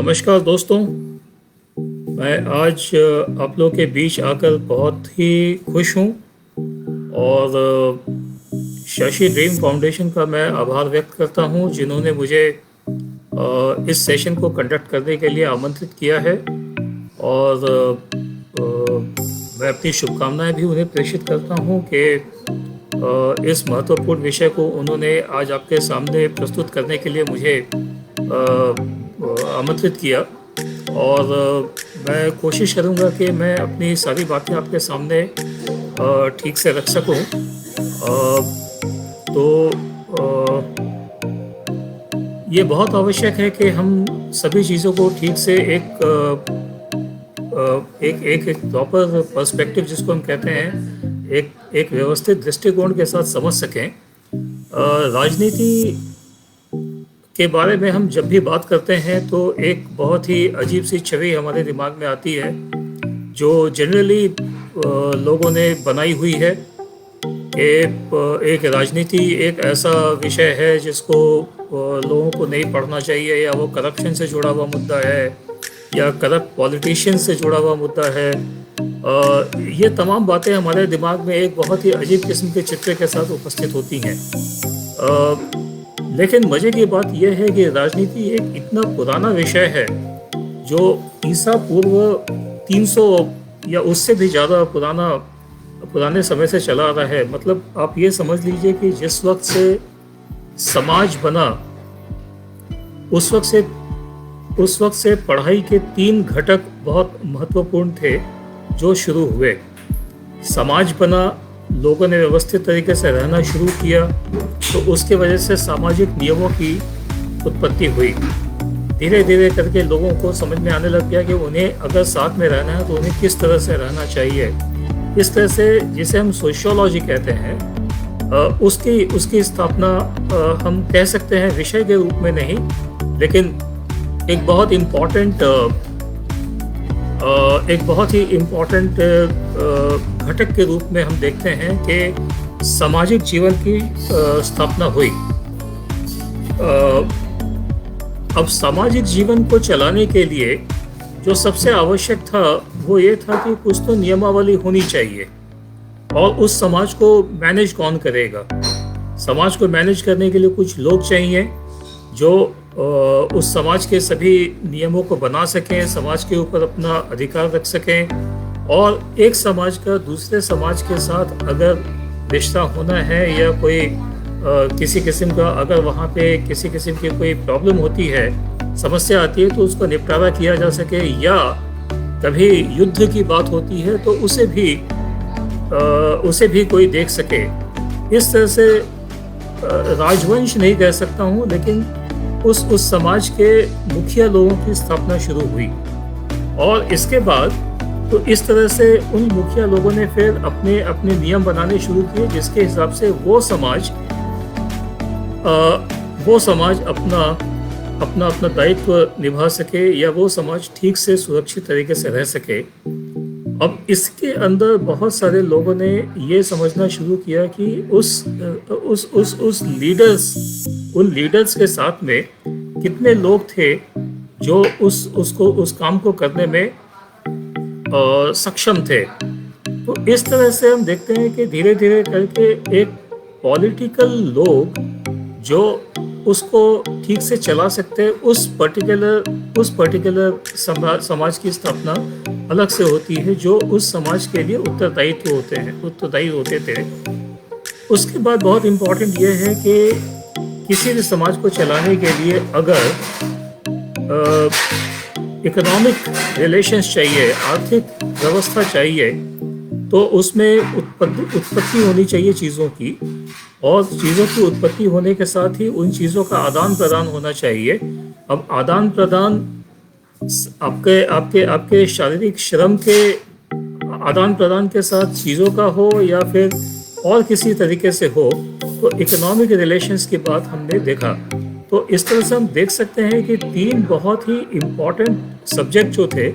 नमस्कार दोस्तों। मैं आज आप लोगों के बीच आकर बहुत ही खुश हूँ और शशि ड्रीम फाउंडेशन का मैं आभार व्यक्त करता हूँ जिन्होंने मुझे इस सेशन को कंडक्ट करने के लिए आमंत्रित किया है। और मैं अपनी शुभकामनाएं भी उन्हें प्रेषित करता हूँ कि इस महत्वपूर्ण विषय को उन्होंने आज आपके सामने प्रस्तुत करने के लिए मुझे आमंत्रित किया। और मैं कोशिश करूँगा कि मैं अपनी सारी बातें आपके सामने ठीक से रख सकूँ। तो ये बहुत आवश्यक है कि हम सभी चीज़ों को ठीक से एक प्रॉपर पर्सपेक्टिव जिसको हम कहते हैं, एक व्यवस्थित दृष्टिकोण के साथ समझ सकें। राजनीति के बारे में हम जब भी बात करते हैं तो एक बहुत ही अजीब सी छवि हमारे दिमाग में आती है जो जनरली लोगों ने बनाई हुई है कि एक राजनीति एक ऐसा विषय है जिसको लोगों को नहीं पढ़ना चाहिए, या वो करप्शन से जुड़ा हुआ मुद्दा है या करप्ट पॉलिटिशियन से जुड़ा हुआ मुद्दा है। ये तमाम बातें हमारे दिमाग में एक बहुत ही अजीब किस्म के चित्र के साथ उपस्थित होती हैं। लेकिन मज़े की बात यह है कि राजनीति एक इतना पुराना विषय है जो ईसा पूर्व 300 या उससे भी ज़्यादा पुराने समय से चला आ रहा है। मतलब आप ये समझ लीजिए कि जिस वक्त से समाज बना उस वक्त से पढ़ाई के 3 घटक बहुत महत्वपूर्ण थे जो शुरू हुए। समाज बना, लोगों ने व्यवस्थित तरीके से रहना शुरू किया, तो उसके वजह से सामाजिक नियमों की उत्पत्ति हुई। धीरे धीरे करके लोगों को समझ में आने लग गया कि उन्हें अगर साथ में रहना है तो उन्हें किस तरह से रहना चाहिए। इस तरह से जिसे हम सोशियोलॉजी कहते हैं, उसकी स्थापना हम कह सकते हैं विषय के रूप में नहीं, लेकिन एक बहुत ही इम्पोर्टेंट घटक के रूप में हम देखते हैं कि सामाजिक जीवन की स्थापना हुई। अब सामाजिक जीवन को चलाने के लिए जो सबसे आवश्यक था वो ये था कि कुछ तो नियमावली होनी चाहिए, और उस समाज को मैनेज कौन करेगा। समाज को मैनेज करने के लिए कुछ लोग चाहिए जो उस समाज के सभी नियमों को बना सकें, समाज के ऊपर अपना अधिकार रख सकें, और एक समाज का दूसरे समाज के साथ अगर रिश्ता होना है या कोई किसी किस्म का अगर वहाँ पे किसी किस्म की कोई प्रॉब्लम होती है, समस्या आती है, तो उसका निपटारा किया जा सके, या कभी युद्ध की बात होती है तो उसे भी कोई देख सके। इस तरह से राजवंश नहीं कह सकता हूँ, लेकिन उस समाज के मुखिया लोगों की स्थापना शुरू हुई। और इसके बाद तो इस तरह से उन मुखिया लोगों ने फिर अपने नियम बनाने शुरू किए जिसके हिसाब से वो समाज अपना दायित्व निभा सके, या वो समाज ठीक से सुरक्षित तरीके से रह सके। अब इसके अंदर बहुत सारे लोगों ने ये समझना शुरू किया कि उन लीडर्स के साथ में कितने लोग थे जो उस काम को करने में सक्षम थे। तो इस तरह से हम देखते हैं कि धीरे धीरे करके एक पॉलिटिकल लोग जो उसको ठीक से चला सकते, उस पर्टिकुलर समाज की स्थापना अलग से होती है जो उस समाज के लिए उत्तरदायी होते थे। उसके बाद बहुत इम्पोर्टेंट ये है कि किसी भी समाज को चलाने के लिए अगर इकोनॉमिक रिलेशंस चाहिए, आर्थिक व्यवस्था चाहिए, तो उसमें उत्पत्ति होनी चाहिए चीज़ों की, और चीज़ों की उत्पत्ति होने के साथ ही उन चीज़ों का आदान प्रदान होना चाहिए। अब आदान प्रदान आपके शारीरिक श्रम के आदान प्रदान के साथ चीज़ों का हो या फिर और किसी तरीके से हो, तो इकोनॉमिक रिलेशंस की बात हमने देखा। तो इस तरह से हम देख सकते हैं कि 3 बहुत ही इम्पोर्टेंट सब्जेक्ट जो थे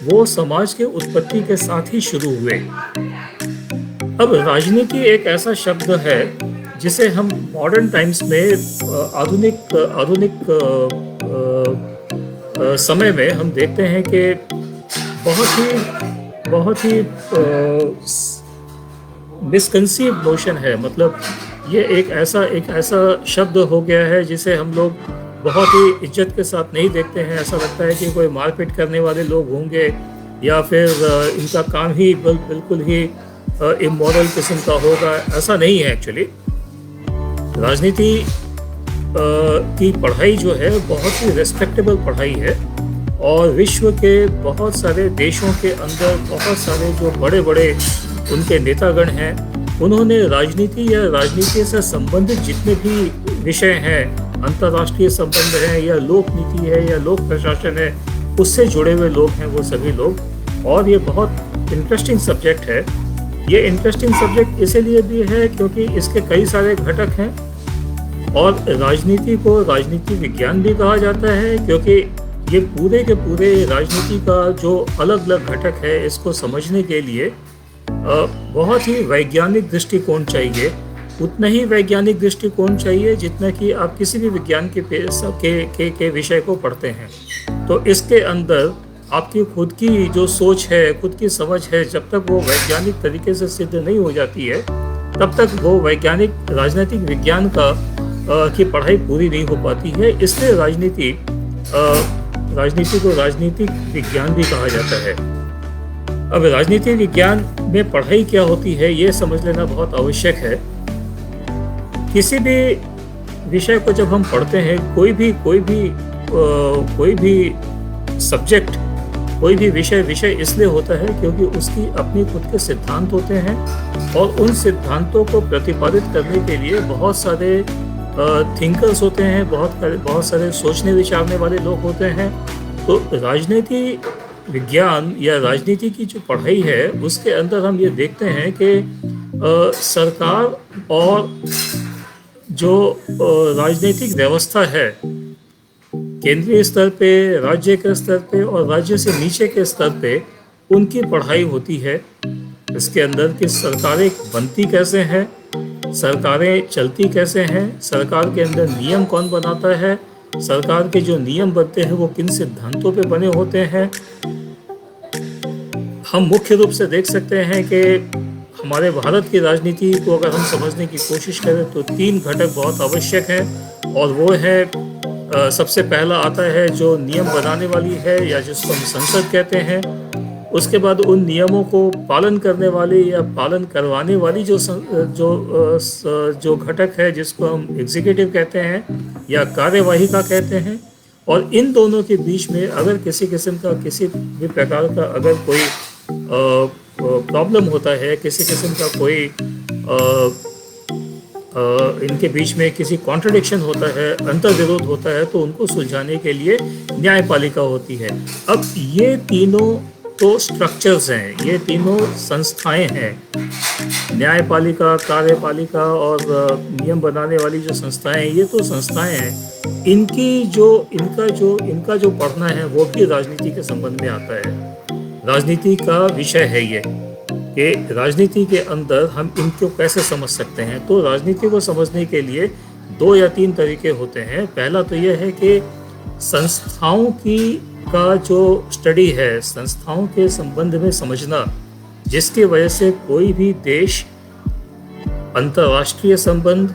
वो समाज के उत्पत्ति के साथ ही शुरू हुए। अब राजनीति एक ऐसा शब्द है जिसे हम मॉडर्न टाइम्स में आधुनिक समय में हम देखते हैं कि बहुत ही मिसकंसीव नोशन है। मतलब ये एक ऐसा शब्द हो गया है जिसे हम लोग बहुत ही इज्जत के साथ नहीं देखते हैं। ऐसा लगता है कि कोई मारपीट करने वाले लोग होंगे या फिर इनका काम ही बिल्कुल ही इमोरल किस्म का होगा। ऐसा नहीं है एक्चुअली। राजनीति की पढ़ाई जो है बहुत ही रेस्पेक्टेबल पढ़ाई है और विश्व के बहुत सारे देशों के अंदर बहुत सारे जो बड़े बड़े उनके नेतागण हैं, उन्होंने राजनीति या राजनीति से संबंधित जितने भी विषय हैं, अंतर्राष्ट्रीय संबंध हैं या लोक नीति है या लोक प्रशासन है, उससे जुड़े हुए लोग हैं वो सभी लोग। और ये बहुत इंटरेस्टिंग सब्जेक्ट है। ये इंटरेस्टिंग सब्जेक्ट इसीलिए भी है क्योंकि इसके कई सारे घटक हैं और राजनीति को राजनीति विज्ञान भी कहा जाता है क्योंकि ये पूरे के पूरे राजनीति का जो अलग अलग घटक है, इसको समझने के लिए बहुत ही वैज्ञानिक दृष्टिकोण चाहिए। उतना ही वैज्ञानिक दृष्टिकोण चाहिए जितना कि आप किसी भी विज्ञान के विषय को पढ़ते हैं। तो इसके अंदर आपकी खुद की जो सोच है, खुद की समझ है, जब तक वो वैज्ञानिक तरीके से सिद्ध नहीं हो जाती है, तब तक वो वैज्ञानिक राजनीतिक विज्ञान की पढ़ाई पूरी नहीं हो पाती है। इसलिए राजनीति को राजनीतिक विज्ञान भी कहा जाता है। अब राजनीतिक विज्ञान में पढ़ाई क्या होती है, ये समझ लेना बहुत आवश्यक है। किसी भी विषय को जब हम पढ़ते हैं, कोई भी सब्जेक्ट, कोई भी विषय इसलिए होता है क्योंकि उसकी अपनी खुद के सिद्धांत होते हैं और उन सिद्धांतों को प्रतिपादित करने के लिए बहुत सारे थिंकर्स होते हैं, बहुत सारे सोचने विचारने वाले लोग होते हैं। तो राजनीति विज्ञान या राजनीति की जो पढ़ाई है, उसके अंदर हम ये देखते हैं कि सरकार और जो राजनीतिक व्यवस्था है, केंद्रीय स्तर पे, राज्य के स्तर पे और राज्य से नीचे के स्तर पे उनकी पढ़ाई होती है। इसके अंदर कि सरकारें बनती कैसे हैं, सरकारें चलती कैसे हैं, सरकार के अंदर नियम कौन बनाता है, सरकार के जो नियम बनते हैं वो किन सिद्धांतों पे बने होते हैं। हम मुख्य रूप से देख सकते हैं कि हमारे भारत की राजनीति को अगर हम समझने की कोशिश करें तो 3 घटक बहुत आवश्यक हैं और वो है सबसे पहला आता है जो नियम बनाने वाली है या जिसको हम संसद कहते हैं। उसके बाद उन नियमों को पालन करने वाली या पालन करवाने वाली जो घटक है जिसको हम एग्जीक्यूटिव कहते हैं या कार्यवाहिका कहते हैं। और इन दोनों के बीच में अगर किसी किस्म का किसी भी प्रकार का अगर कोई प्रॉब्लम होता है, किसी किस्म का कोई इनके बीच में किसी कॉन्ट्रडिक्शन होता है, अंतर्विरोध होता है, तो उनको सुलझाने के लिए न्यायपालिका होती है। अब ये तीनों तो स्ट्रक्चर्स हैं, ये तीनों संस्थाएं हैं, न्यायपालिका, कार्यपालिका और नियम बनाने वाली जो संस्थाएं हैं, ये तो संस्थाएं हैं। इनका जो पढ़ना है वो भी राजनीति के संबंध में आता है। राजनीति का विषय है ये कि राजनीति के अंदर हम इनको कैसे समझ सकते हैं। तो राजनीति को समझने के लिए 2 या 3 तरीके होते हैं। पहला तो यह है कि संस्थाओं का जो स्टडी है, संस्थाओं के संबंध में समझना, जिसकी वजह से कोई भी देश अंतर्राष्ट्रीय संबंध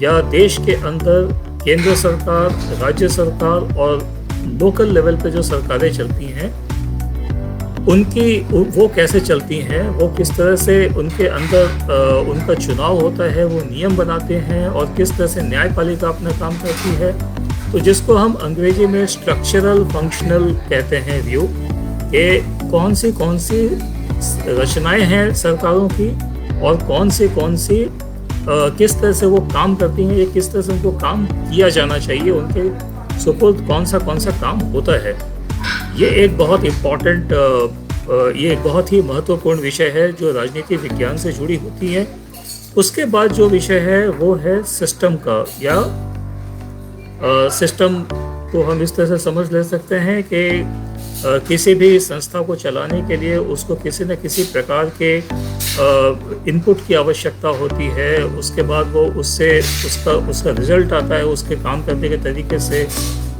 या देश के अंदर केंद्र सरकार, राज्य सरकार और लोकल लेवल पे जो सरकारें चलती हैं वो कैसे चलती हैं, वो किस तरह से उनके अंदर उनका चुनाव होता है, वो नियम बनाते हैं और किस तरह से न्यायपालिका अपना काम करती है। तो जिसको हम अंग्रेजी में स्ट्रक्चरल फंक्शनल कहते हैं व्यू, कि कौन सी रचनाएं हैं सरकारों की और कौन सी किस तरह से वो काम करती हैं, या किस तरह से उनको काम किया जाना चाहिए, उनके सुपुर्द कौन सा काम होता है। ये एक बहुत इम्पॉर्टेंट, ये एक बहुत ही महत्वपूर्ण विषय है जो राजनीति विज्ञान से जुड़ी होती है। उसके बाद जो विषय है वो है सिस्टम का, या सिस्टम को हम इस तरह से समझ ले सकते हैं कि किसी भी संस्था को चलाने के लिए उसको किसी न किसी प्रकार के इनपुट की आवश्यकता होती है। उसके बाद वो उससे उसका उसका रिजल्ट आता है उसके काम करने के तरीके से।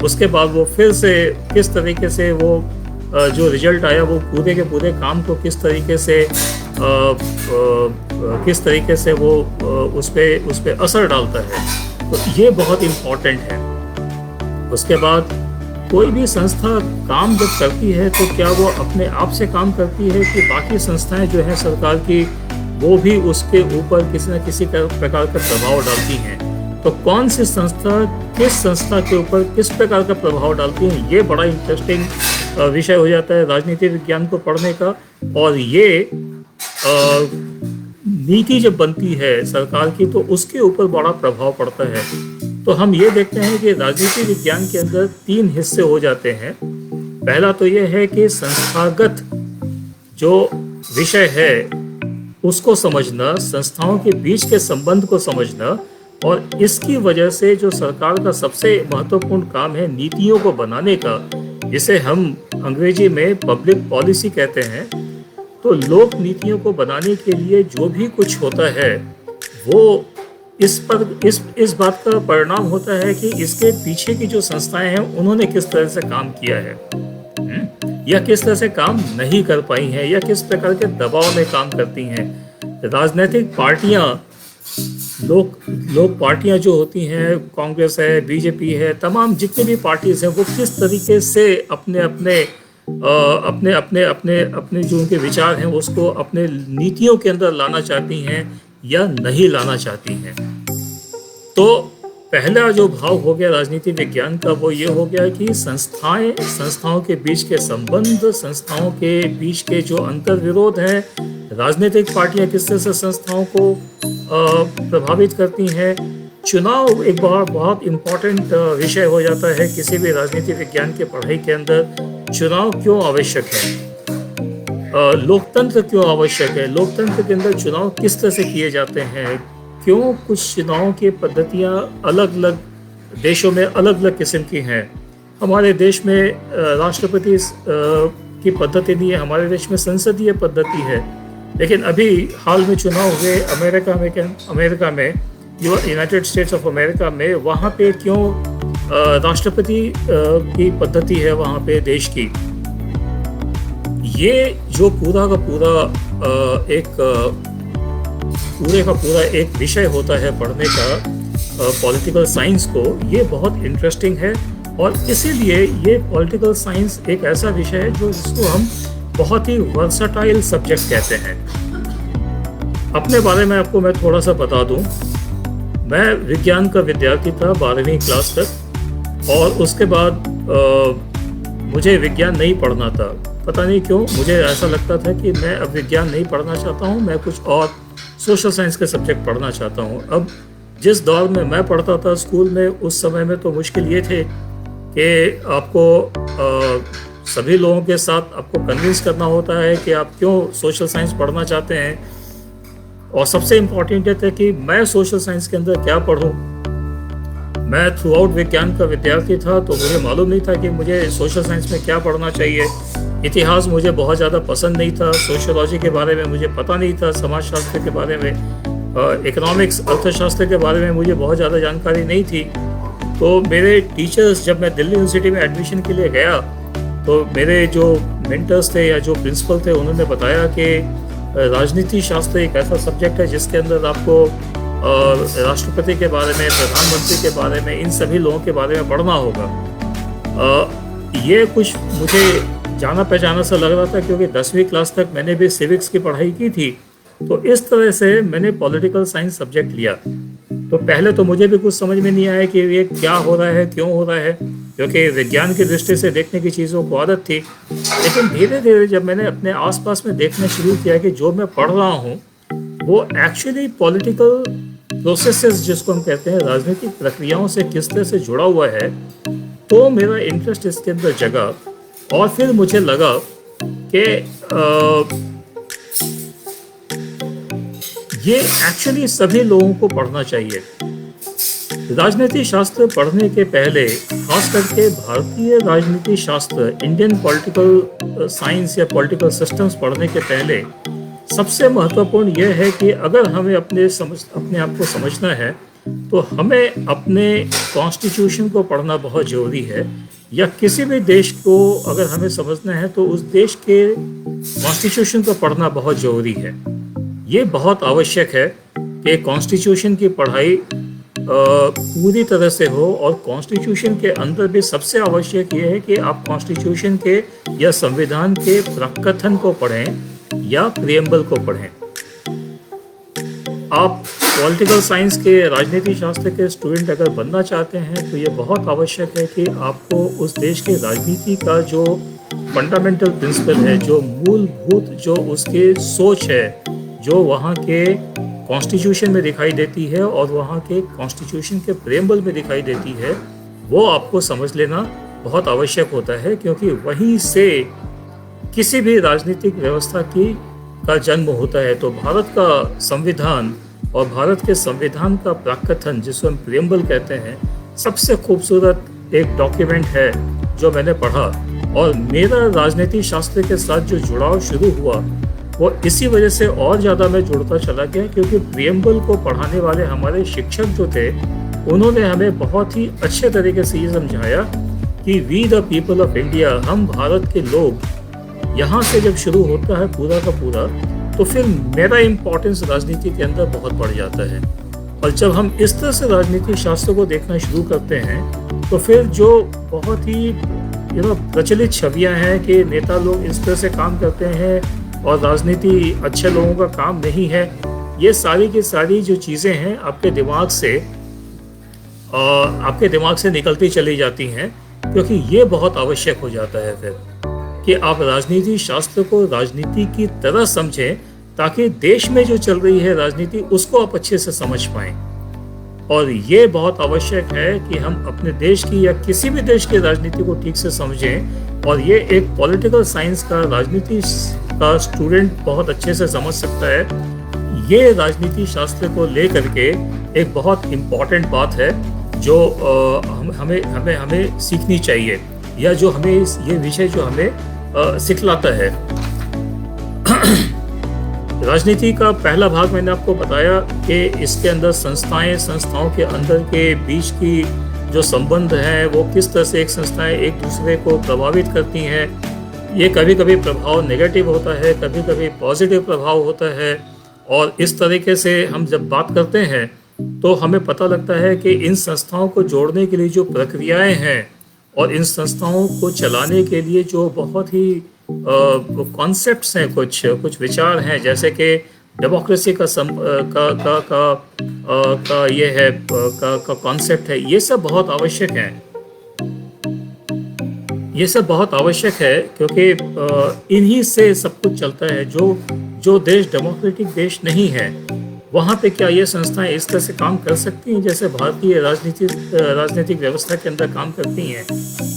उसके बाद वो फिर से किस तरीके से वो जो रिजल्ट आया वो पूरे के पूरे काम को किस तरीके से वो उस पे असर डालता है। तो ये बहुत इम्पोर्टेंट है। उसके बाद कोई भी संस्था काम जब करती है तो क्या वो अपने आप से काम करती है कि बाकी संस्थाएं जो हैं सरकार की वो भी उसके ऊपर किसी न किसी प्रकार का प्रभाव डालती हैं। तो कौन सी संस्था किस संस्था के ऊपर किस प्रकार का प्रभाव डालती है, ये बड़ा इंटरेस्टिंग विषय हो जाता है राजनीति विज्ञान को पढ़ने का। और ये नीति जब बनती है सरकार की तो उसके ऊपर बड़ा प्रभाव पड़ता है। तो हम ये देखते हैं कि राजनीति विज्ञान के अंदर 3 हिस्से हो जाते हैं। पहला तो ये है कि संस्थागत जो विषय है उसको समझना, संस्थाओं के बीच के संबंध को समझना, और इसकी वजह से जो सरकार का सबसे महत्वपूर्ण काम है नीतियों को बनाने का, जिसे हम अंग्रेजी में पब्लिक पॉलिसी कहते हैं। तो लोक नीतियों को बनाने के लिए जो भी कुछ होता है वो इस बात का परिणाम होता है कि इसके पीछे की जो संस्थाएं हैं उन्होंने किस तरह से काम किया है, या किस तरह से काम नहीं कर पाई हैं, या किस प्रकार के दबाव में काम करती हैं। राजनीतिक पार्टियां, लोक पार्टियां जो होती हैं, कांग्रेस है, बीजेपी है, तमाम जितने भी पार्टीज हैं, वो किस तरीके से अपने अपने जो उनके विचार हैं उसको अपने नीतियों के अंदर लाना चाहती हैं या नहीं लाना चाहती हैं। तो पहला जो भाव हो गया राजनीति विज्ञान का वो ये हो गया कि संस्थाओं के बीच के संबंध, संस्थाओं के बीच के जो अंतर्विरोध हैं, राजनीतिक पार्टियां किस तरह से संस्थाओं को प्रभावित करती हैं। चुनाव एक बहुत इम्पोर्टेंट विषय हो जाता है किसी भी राजनीति विज्ञान के पढ़ाई के अंदर। चुनाव क्यों आवश्यक है, लोकतंत्र क्यों आवश्यक है, लोकतंत्र के अंदर चुनाव किस तरह से किए जाते हैं, क्यों कुछ चुनाव की पद्धतियां अलग अलग देशों में अलग अलग किस्म की हैं। हमारे देश में राष्ट्रपति की पद्धति नहीं है, हमारे देश में संसदीय पद्धति है। लेकिन अभी हाल में चुनाव हुए अमेरिका में जो यूनाइटेड स्टेट्स ऑफ अमेरिका में, वहाँ पे क्यों राष्ट्रपति की पद्धति है वहाँ पे देश की। ये जो पूरा का पूरा एक विषय होता है पढ़ने का पॉलिटिकल साइंस को, ये बहुत इंटरेस्टिंग है। और इसीलिए ये पॉलिटिकल साइंस एक ऐसा विषय है जो जिसको हम बहुत ही वर्सटाइल सब्जेक्ट कहते हैं। अपने बारे में आपको मैं थोड़ा सा बता दूं, मैं विज्ञान का विद्यार्थी था 12वीं क्लास तक, और उसके बाद मुझे विज्ञान नहीं पढ़ना था। पता नहीं क्यों मुझे ऐसा लगता था कि मैं अब विज्ञान नहीं पढ़ना चाहता हूँ, मैं कुछ और सोशल साइंस के सब्जेक्ट पढ़ना चाहता हूँ। अब जिस दौर में मैं पढ़ता था स्कूल में, उस समय में तो मुश्किल ये थे कि आपको सभी लोगों के साथ आपको कन्विंस करना होता है कि आप क्यों सोशल साइंस पढ़ना चाहते हैं। और सबसे इम्पॉर्टेंट ये था कि मैं सोशल साइंस के अंदर क्या पढ़ूं। मैं थ्रू आउट विज्ञान का विद्यार्थी था, तो मुझे मालूम नहीं था कि मुझे सोशल साइंस में क्या पढ़ना चाहिए। इतिहास मुझे बहुत ज़्यादा पसंद नहीं था, सोशियोलॉजी के बारे में मुझे पता नहीं था, समाजशास्त्र के बारे में, इकोनॉमिक्स अर्थशास्त्र के बारे में मुझे बहुत ज़्यादा जानकारी नहीं थी। तो मेरे टीचर्स, जब मैं दिल्ली यूनिवर्सिटी में एडमिशन के लिए गया, तो मेरे जो मेंटर्स थे या जो प्रिंसिपल थे, उन्होंने बताया कि राजनीति शास्त्र एक ऐसा सब्जेक्ट है जिसके अंदर आपको राष्ट्रपति के बारे में, प्रधानमंत्री के बारे में, इन सभी लोगों के बारे में पढ़ना होगा। ये कुछ मुझे जाना पहचाना सा लग रहा था, क्योंकि 10वीं क्लास तक मैंने भी सिविक्स की पढ़ाई की थी। तो इस तरह से मैंने पॉलिटिकल साइंस सब्जेक्ट लिया। तो पहले तो मुझे भी कुछ समझ में नहीं आया कि ये क्या हो रहा है, क्यों हो रहा है, क्योंकि विज्ञान की दृष्टि से देखने की चीज़ों को आदत थी। लेकिन धीरे धीरे जब मैंने अपने आसपास में देखना शुरू किया कि जो मैं पढ़ रहा हूँ वो एक्चुअली पॉलिटिकल प्रोसेसेस, जिसको हम कहते हैं, राजनीतिक प्रक्रियाओं से किस तरह से जुड़ा हुआ है, तो मेरा इंटरेस्ट इसके अंदर जगा। और फिर मुझे लगा कि ये एक्चुअली सभी लोगों को पढ़ना चाहिए। राजनीति शास्त्र पढ़ने के पहले, खास करके भारतीय राजनीति शास्त्र, इंडियन पॉलिटिकल साइंस या पॉलिटिकल सिस्टम्स पढ़ने के पहले सबसे महत्वपूर्ण यह है कि अगर हमें अपने आप को समझना है तो हमें अपने कॉन्स्टिट्यूशन को पढ़ना बहुत ज़रूरी है, या किसी भी देश को अगर हमें समझना है तो उस देश के कॉन्स्टिट्यूशन को पढ़ना बहुत ज़रूरी है। ये बहुत आवश्यक है कि कॉन्स्टिट्यूशन की पढ़ाई पूरी तरह से हो, और कॉन्स्टिट्यूशन के अंदर भी सबसे आवश्यक ये है कि आप कॉन्स्टिट्यूशन के या संविधान के प्रकथन को पढ़ें या प्रियम्बल को पढ़ें। आप पॉलिटिकल साइंस के, राजनीति शास्त्र के स्टूडेंट अगर बनना चाहते हैं तो ये बहुत आवश्यक है कि आपको उस देश के राजनीति का जो फंडामेंटल प्रिंसिपल है, जो मूलभूत जो उसके सोच है, जो वहाँ के कॉन्स्टिट्यूशन में दिखाई देती है और वहाँ के कॉन्स्टिट्यूशन के प्रियम्बल में दिखाई देती है, वो आपको समझ लेना बहुत आवश्यक होता है, क्योंकि वहीं से किसी भी राजनीतिक व्यवस्था का जन्म होता है। तो भारत का संविधान और भारत के संविधान का प्रकथन, जिसको हम प्रियम्बल कहते हैं, सबसे खूबसूरत एक डॉक्यूमेंट है जो मैंने पढ़ा, और मेरा राजनीति शास्त्र के साथ जो जुड़ाव शुरू हुआ वो इसी वजह से और ज़्यादा मैं जुड़ता चला गया, क्योंकि प्रियम्बल को पढ़ाने वाले हमारे शिक्षक जो थे, उन्होंने हमें बहुत ही अच्छे तरीके से ये समझाया कि we the people of India, हम भारत के लोग, यहाँ से जब शुरू होता है पूरा का पूरा, तो फिर मेरा इम्पोर्टेंस राजनीति के अंदर बहुत बढ़ जाता है। और जब हम इस तरह से राजनीतिक शास्त्र को देखना शुरू करते हैं तो फिर जो बहुत ही प्रचलित छवियां हैं कि नेता लोग इस तरह से काम करते हैं और राजनीति अच्छे लोगों का काम नहीं है, ये सारी की सारी जो चीज़ें हैं आपके दिमाग से निकलती चली जाती हैं, क्योंकि ये बहुत आवश्यक हो जाता है फिर कि आप राजनीति शास्त्र को राजनीति की तरह समझें, ताकि देश में जो चल रही है राजनीति उसको आप अच्छे से समझ पाएं। और ये बहुत आवश्यक है कि हम अपने देश की या किसी भी देश की राजनीति को ठीक से समझें, और ये एक पॉलिटिकल साइंस का, राजनीति का स्टूडेंट बहुत अच्छे से समझ सकता है। ये राजनीति शास्त्र को लेकर के एक बहुत इम्पॉर्टेंट बात है जो हमें सीखनी चाहिए, या जो हमें ये विषय जो हमें सिखलाता है। राजनीति का पहला भाग मैंने आपको बताया कि इसके अंदर संस्थाओं के अंदर के बीच की जो संबंध हैं वो किस तरह से एक संस्थाएं एक दूसरे को प्रभावित करती हैं। ये कभी कभी प्रभाव नेगेटिव होता है, कभी कभी पॉजिटिव प्रभाव होता है, और इस तरीके से हम जब बात करते हैं तो हमें पता लगता है कि इन संस्थाओं को जोड़ने के लिए जो प्रक्रियाएं हैं और इन संस्थाओं को चलाने के लिए जो बहुत ही कॉन्सेप्ट्स हैं, कुछ विचार हैं, जैसे कि डेमोक्रेसी का ये है का कॉन्सेप्ट है, ये सब बहुत आवश्यक हैं। ये सब बहुत आवश्यक है क्योंकि इन्हीं से सब कुछ चलता है। जो देश डेमोक्रेटिक देश नहीं है वहाँ पे क्या ये संस्थाएं इस तरह से काम कर सकती हैं जैसे भारतीय राजनीतिक व्यवस्था के अंदर काम करती हैं?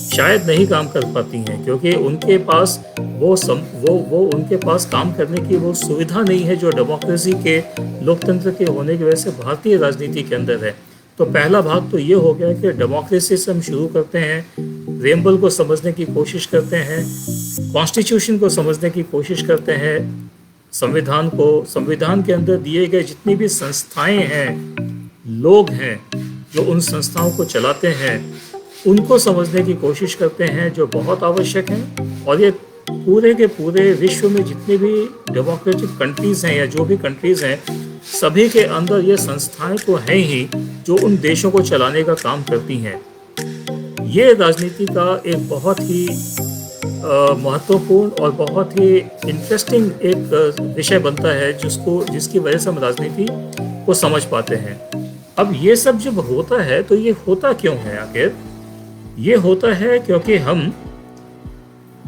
शायद नहीं काम कर पाती हैं, क्योंकि उनके पास उनके पास काम करने की वो सुविधा नहीं है जो डेमोक्रेसी के, लोकतंत्र के होने की वजह से भारतीय राजनीति के अंदर है। तो पहला भाग तो ये हो गया कि डेमोक्रेसी से हम शुरू करते हैं, प्रियम्बल को समझने की कोशिश करते हैं, कॉन्स्टिट्यूशन को समझने की कोशिश करते हैं, संविधान के अंदर दिए गए जितनी भी संस्थाएं हैं, लोग हैं जो उन संस्थाओं को चलाते हैं, उनको समझने की कोशिश करते हैं, जो बहुत आवश्यक हैं। और ये पूरे के पूरे विश्व में जितने भी डेमोक्रेटिक कंट्रीज़ हैं या जो भी कंट्रीज़ हैं, सभी के अंदर ये संस्थाएं तो हैं ही जो उन देशों को चलाने का काम करती हैं। ये राजनीति का एक बहुत ही महत्वपूर्ण और बहुत ही इंटरेस्टिंग एक विषय बनता है जिसकी वजह से हम राजनीति को समझ पाते हैं। अब ये सब जब होता है तो ये होता क्यों है आखिर? ये होता है क्योंकि हम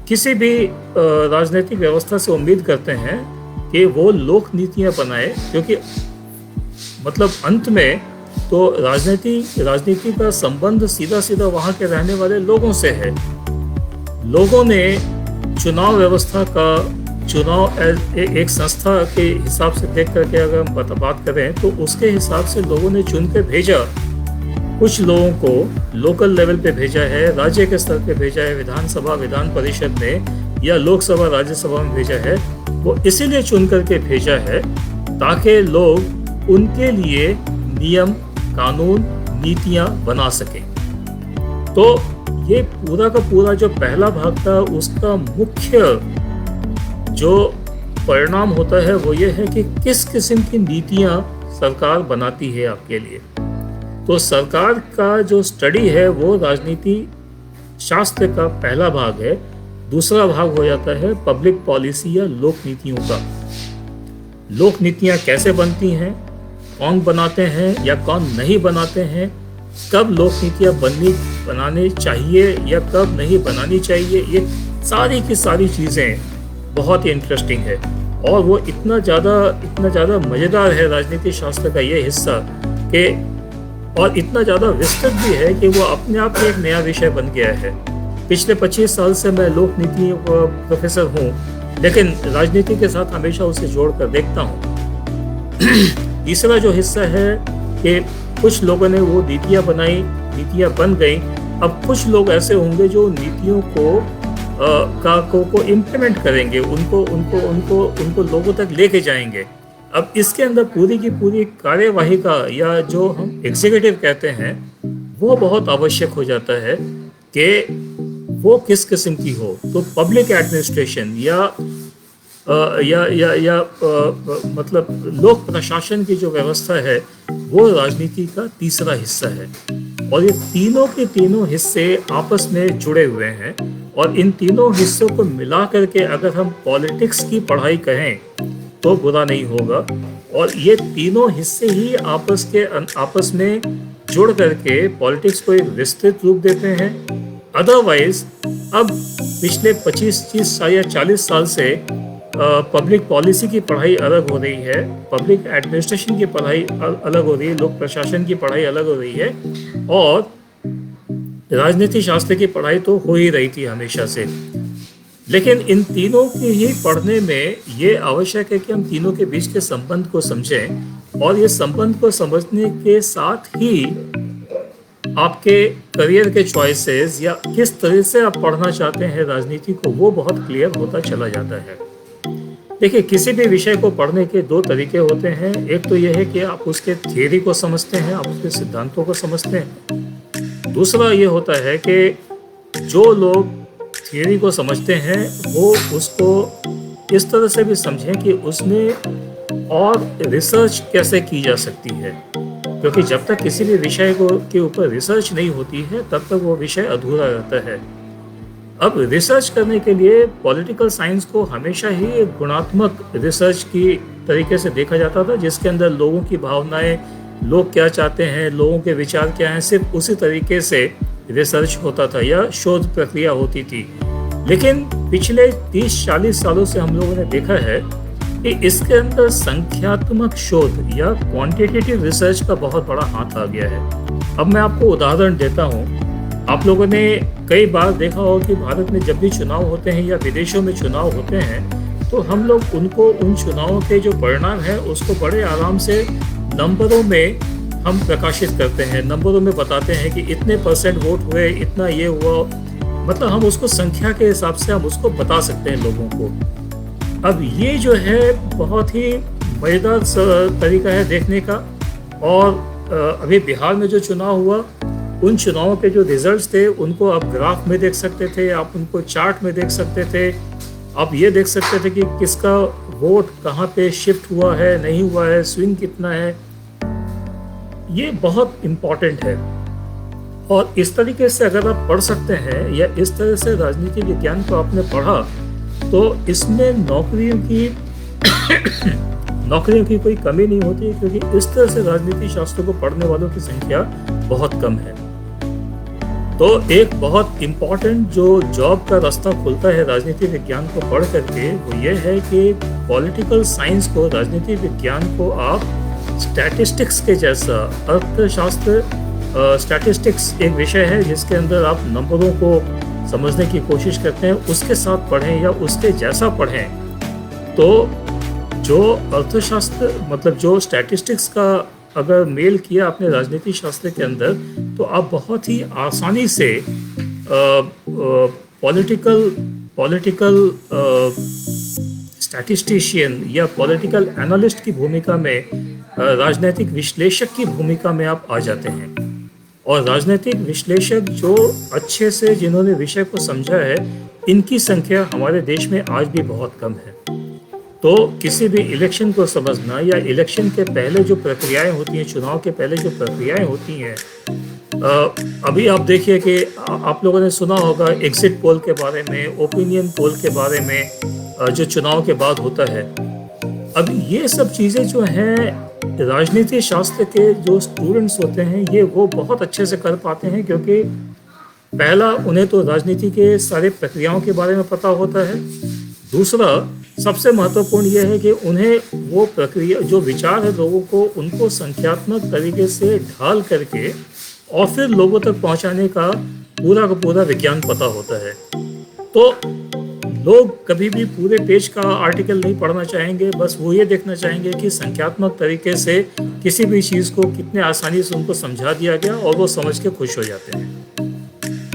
किसी भी राजनीतिक व्यवस्था से उम्मीद करते हैं कि वो लोक नीतियाँ बनाए, क्योंकि मतलब अंत में तो राजनीति का संबंध सीधा सीधा वहाँ के रहने वाले लोगों से है। लोगों ने चुनाव व्यवस्था एक संस्था के हिसाब से देख करके अगर हम बात करें तो उसके हिसाब से लोगों ने चुन के भेजा कुछ लोगों को लोकल लेवल पे भेजा है, राज्य के स्तर पे भेजा है, विधानसभा विधान परिषद में या लोकसभा राज्यसभा में भेजा है, वो इसीलिए चुन करके भेजा है ताकि लोग उनके लिए नियम कानून नीतियां बना सकें। तो ये पूरा का पूरा जो पहला भाग था उसका मुख्य जो परिणाम होता है वो ये है कि किस किस्म की नीतियां सरकार बनाती है आपके लिए। तो सरकार का जो स्टडी है वो राजनीति शास्त्र का पहला भाग है। दूसरा भाग हो जाता है पब्लिक पॉलिसी या लोक नीतियों का। लोक नीतियां कैसे बनती हैं, कौन बनाते हैं या कौन नहीं बनाते हैं, कब लोक नीतियां बनानी चाहिए या कब नहीं बनानी चाहिए, ये सारी की सारी चीज़ें बहुत ही इंटरेस्टिंग है। और वो इतना ज़्यादा मज़ेदार है राजनीति शास्त्र का ये हिस्सा कि और इतना ज़्यादा विस्तृत भी है कि वो अपने आप में एक नया विषय बन गया है। पिछले 25 साल से मैं लोक नीति प्रोफेसर हूँ, लेकिन राजनीति के साथ हमेशा उसे जोड़ कर देखता हूँ। तीसरा जो हिस्सा है कि कुछ लोगों ने वो नीतियाँ बनाई, नीतियाँ बन गई। अब कुछ लोग ऐसे होंगे जो नीतियों को इम्प्लीमेंट करेंगे, उनको लोगों तक लेके जाएंगे। अब इसके अंदर पूरी की पूरी कार्यवाही का या जो हम एग्जीक्यूटिव कहते हैं वो बहुत आवश्यक हो जाता है कि वो किस किस्म की हो। तो पब्लिक एडमिनिस्ट्रेशन मतलब लोक प्रशासन की जो व्यवस्था है वो राजनीति का तीसरा हिस्सा है। और ये तीनों के तीनों हिस्से आपस में जुड़े हुए हैं और इन तीनों हिस्सों को मिला करके अगर हम पॉलिटिक्स की पढ़ाई कहें तो बुरा नहीं होगा। और ये तीनों हिस्से ही आपस में जुड़ करके पॉलिटिक्स को एक विस्तृत रूप देते हैं। अदरवाइज अब पिछले 25-30 साल या 40 साल से पब्लिक पॉलिसी की पढ़ाई अलग हो रही है, पब्लिक एडमिनिस्ट्रेशन की पढ़ाई अलग हो रही है, लोक प्रशासन की पढ़ाई अलग हो रही है और राजनीति शास्त्र की पढ़ाई तो हो ही रही थी हमेशा से। लेकिन इन तीनों की ही पढ़ने में ये आवश्यक है कि हम तीनों के बीच के संबंध को समझें और ये संबंध को समझने के साथ ही आपके करियर के चॉइसेस या किस तरह से आप पढ़ना चाहते हैं राजनीति को वो बहुत क्लियर होता चला जाता है। देखिए, किसी भी विषय को पढ़ने के दो तरीके होते हैं। एक तो यह है कि आप उसके थियरी को समझते हैं, आप उसके सिद्धांतों को समझते हैं। दूसरा ये होता है कि जो लोग थियरी को समझते हैं वो उसको इस तरह से भी समझें कि उसमें और रिसर्च कैसे की जा सकती है, क्योंकि जब तक किसी भी विषय के ऊपर रिसर्च नहीं होती है तब तक वो विषय अधूरा रहता है। अब रिसर्च करने के लिए पॉलिटिकल साइंस को हमेशा ही एक गुणात्मक रिसर्च की तरीके से देखा जाता था, जिसके अंदर लोगों की भावनाएं, लोग क्या चाहते हैं, लोगों के विचार क्या हैं, सिर्फ उसी तरीके से रिसर्च होता था या शोध प्रक्रिया होती थी। लेकिन पिछले 30-40 सालों से हम लोगों ने देखा है कि इसके अंदर संख्यात्मक शोध या क्वांटिटेटिव रिसर्च का बहुत बड़ा हाथ आ गया है। अब मैं आपको उदाहरण देता हूँ। आप लोगों ने कई बार देखा हो कि भारत में जब भी चुनाव होते हैं या विदेशों में चुनाव होते हैं तो हम लोग उन चुनावों के जो परिणाम है उसको बड़े आराम से नंबरों में हम प्रकाशित करते हैं, नंबरों में बताते हैं कि इतने % वोट हुए, इतना ये हुआ। मतलब हम उसको संख्या के हिसाब से हम उसको बता सकते हैं लोगों को। अब ये जो है बहुत ही मज़ेदार तरीका है देखने का। और अभी बिहार में जो चुनाव हुआ, उन चुनावों के जो रिजल्ट्स थे उनको आप ग्राफ में देख सकते थे, आप उनको चार्ट में देख सकते थे, आप ये देख सकते थे कि किसका वोट कहाँ पे शिफ्ट हुआ है, नहीं हुआ है, स्विंग कितना है। ये बहुत इम्पॉर्टेंट है। और इस तरीके से अगर आप पढ़ सकते हैं या इस तरह से राजनीति विज्ञान को आपने पढ़ा तो इसमें नौकरियों की कोई कमी नहीं होती, क्योंकि इस तरह से राजनीति शास्त्र को पढ़ने वालों की संख्या बहुत कम है। तो एक बहुत इम्पॉर्टेंट जो जॉब का रास्ता खुलता है राजनीति विज्ञान को पढ़ करके वो ये है कि पॉलिटिकल साइंस को, राजनीति विज्ञान को आप स्टैटिस्टिक्स के जैसा, अर्थशास्त्र स्टैटिस्टिक्स एक विषय है जिसके अंदर आप नंबरों को समझने की कोशिश करते हैं, उसके साथ पढ़ें या उसके जैसा पढ़ें तो जो अर्थशास्त्र मतलब जो स्टैटिस्टिक्स का अगर मेल किया अपने राजनीति शास्त्र के अंदर तो आप बहुत ही आसानी से पॉलिटिकल पॉलिटिकल स्टैटिस्टिशियन या पॉलिटिकल एनालिस्ट की भूमिका में, राजनीतिक विश्लेषक की भूमिका में आप आ जाते हैं। और राजनीतिक विश्लेषक जो अच्छे से जिन्होंने विषय को समझा है, इनकी संख्या हमारे देश में आज भी बहुत कम है। तो किसी भी इलेक्शन को समझना या इलेक्शन के पहले जो प्रक्रियाएं होती हैं, चुनाव के पहले जो प्रक्रियाएं होती हैं, अभी आप देखिए कि आप लोगों ने सुना होगा एग्जिट पोल के बारे में, ओपिनियन पोल के बारे में, जो चुनाव के बाद होता है। अब ये सब चीज़ें जो हैं, राजनीति शास्त्र के जो स्टूडेंट्स होते हैं, ये वो बहुत अच्छे से कर पाते हैं, क्योंकि पहला, उन्हें तो राजनीति के सारे प्रक्रियाओं के बारे में पता होता है। दूसरा, सबसे महत्वपूर्ण यह है कि उन्हें वो प्रक्रिया, जो विचार है लोगों को, उनको संख्यात्मक तरीके से ढाल करके और फिर लोगों तक पहुंचाने का पूरा विज्ञान पता होता है। तो लोग कभी भी पूरे पेज का आर्टिकल नहीं पढ़ना चाहेंगे, बस वो ये देखना चाहेंगे कि संख्यात्मक तरीके से किसी भी चीज़ को कितने आसानी से उनको समझा दिया गया और वो समझ के खुश हो जाते हैं।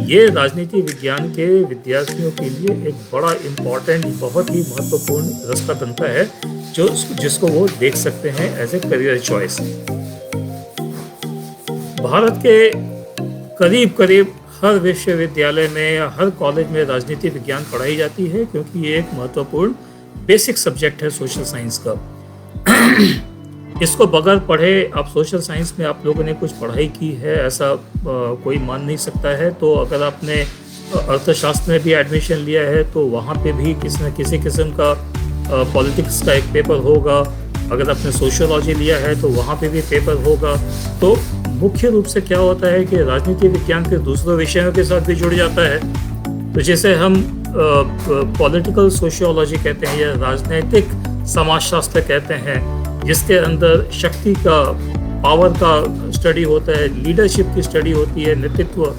ये राजनीति विज्ञान के विद्यार्थियों के लिए एक बड़ा इम्पॉर्टेंट, बहुत ही महत्वपूर्ण रास्ता बनता है, जिसको वो देख सकते हैं as a career choice. Bharat के करीब हर विश्वविद्यालय में या हर कॉलेज में राजनीति विज्ञान पढ़ाई जाती है, क्योंकि ये एक महत्वपूर्ण बेसिक सब्जेक्ट है सोशल साइंस का। इसको बगैर पढ़े आप सोशल साइंस में आप लोगों ने कुछ पढ़ाई की है, ऐसा कोई मान नहीं सकता है। तो अगर आपने अर्थशास्त्र में भी एडमिशन लिया है, तो वहाँ पे भी किसी न किसी किस्म का पॉलिटिक्स का एक पेपर होगा। अगर आपने सोशियोलॉजी लिया है, तो वहाँ पे भी पेपर होगा। तो मुख्य रूप से क्या होता है कि राजनीति विज्ञान फिर दूसरे विषयों के साथ भी जुड़ जाता है। तो जैसे हम पॉलिटिकल सोशियोलॉजी कहते हैं या राजनीतिक समाजशास्त्र कहते हैं, जिसके अंदर शक्ति का, पावर का स्टडी होता है, लीडरशिप की स्टडी होती है, नेतृत्व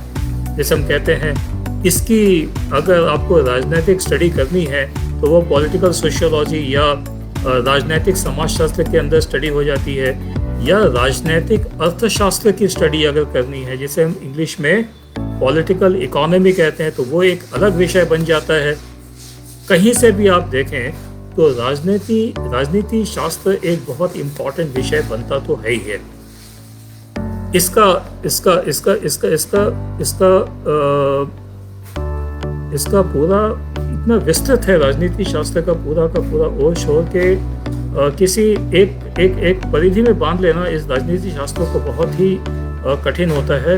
जैसे हम कहते हैं। इसकी अगर आपको राजनीतिक स्टडी करनी है, तो वो पॉलिटिकल सोशियोलॉजी या राजनीतिक समाजशास्त्र के अंदर स्टडी हो जाती है। या राजनीतिक अर्थशास्त्र की स्टडी अगर करनी है, जिसे हम इंग्लिश में पॉलिटिकल इकोनॉमी कहते हैं, तो वो एक अलग विषय बन जाता है। कहीं से भी आप देखें तो राजनीति शास्त्र एक बहुत इम्पॉर्टेंट विषय बनता तो है ही है। इसका पूरा इतना विस्तृत है राजनीति शास्त्र का पूरा ओर शोर के किसी एक परिधि में बांध लेना इस राजनीति शास्त्र को बहुत ही कठिन होता है।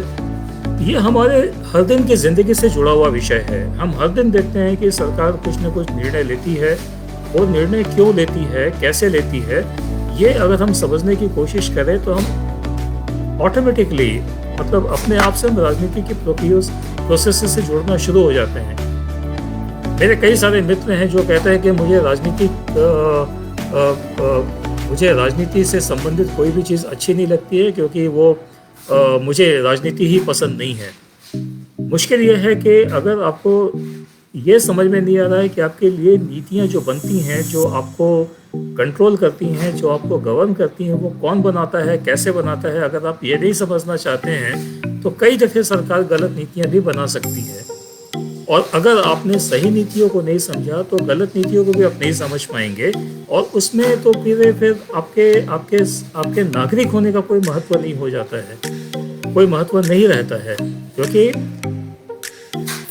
ये हमारे हर दिन की जिंदगी से जुड़ा हुआ विषय है। हम हर दिन देखते हैं कि सरकार कुछ न कुछ निर्णय लेती है। वो निर्णय क्यों लेती है, कैसे लेती है, ये अगर हम समझने की कोशिश करें तो हम ऑटोमेटिकली, मतलब अपने आप से हम राजनीति की प्रोसेस से जुड़ना शुरू हो जाते हैं। मेरे कई सारे मित्र हैं जो कहते हैं कि मुझे राजनीति से संबंधित कोई भी चीज़ अच्छी नहीं लगती है, क्योंकि वो मुझे राजनीति ही पसंद नहीं है। मुश्किल ये है कि अगर आपको ये समझ में नहीं आ रहा है कि आपके लिए नीतियाँ जो बनती हैं, जो आपको कंट्रोल करती हैं, जो आपको गवर्न करती हैं, वो कौन बनाता है, कैसे बनाता है, अगर आप ये नहीं समझना चाहते हैं, तो कई दफ़े सरकार गलत नीतियाँ भी बना सकती है। और अगर आपने सही नीतियों को नहीं समझा, तो गलत नीतियों को भी आप नहीं समझ पाएंगे, और उसमें तो फिर आपके नागरिक होने का कोई महत्व नहीं हो जाता है, कोई महत्व नहीं रहता है। क्योंकि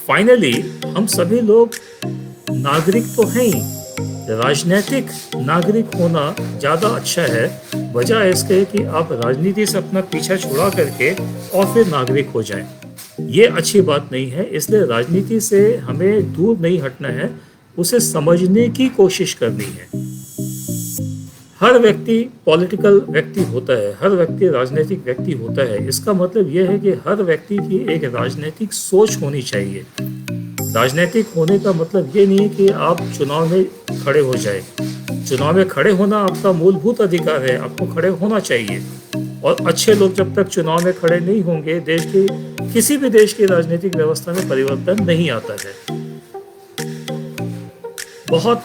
फाइनली हम सभी लोग नागरिक तो हैं ही, राजनीतिक नागरिक होना ज़्यादा अच्छा है, वजह इसके कि आप राजनीति से अपना पीछा छुड़ा करके और फिर नागरिक हो जाएं। ये अच्छी बात नहीं है। इसलिए राजनीति से हमें दूर नहीं हटना है, उसे समझने की कोशिश करनी है। हर व्यक्ति पॉलिटिकल व्यक्ति होता है, हर व्यक्ति राजनीतिक व्यक्ति होता है। इसका मतलब यह है कि हर व्यक्ति की एक राजनीतिक सोच होनी चाहिए। राजनीतिक होने का मतलब ये नहीं है कि आप चुनाव में खड़े हो जाए। चुनाव में खड़े होना आपका मूलभूत अधिकार है, आपको खड़े होना चाहिए। और अच्छे लोग जब तक चुनाव में खड़े नहीं होंगे, किसी भी देश की राजनीतिक व्यवस्था में परिवर्तन नहीं आता है। बहुत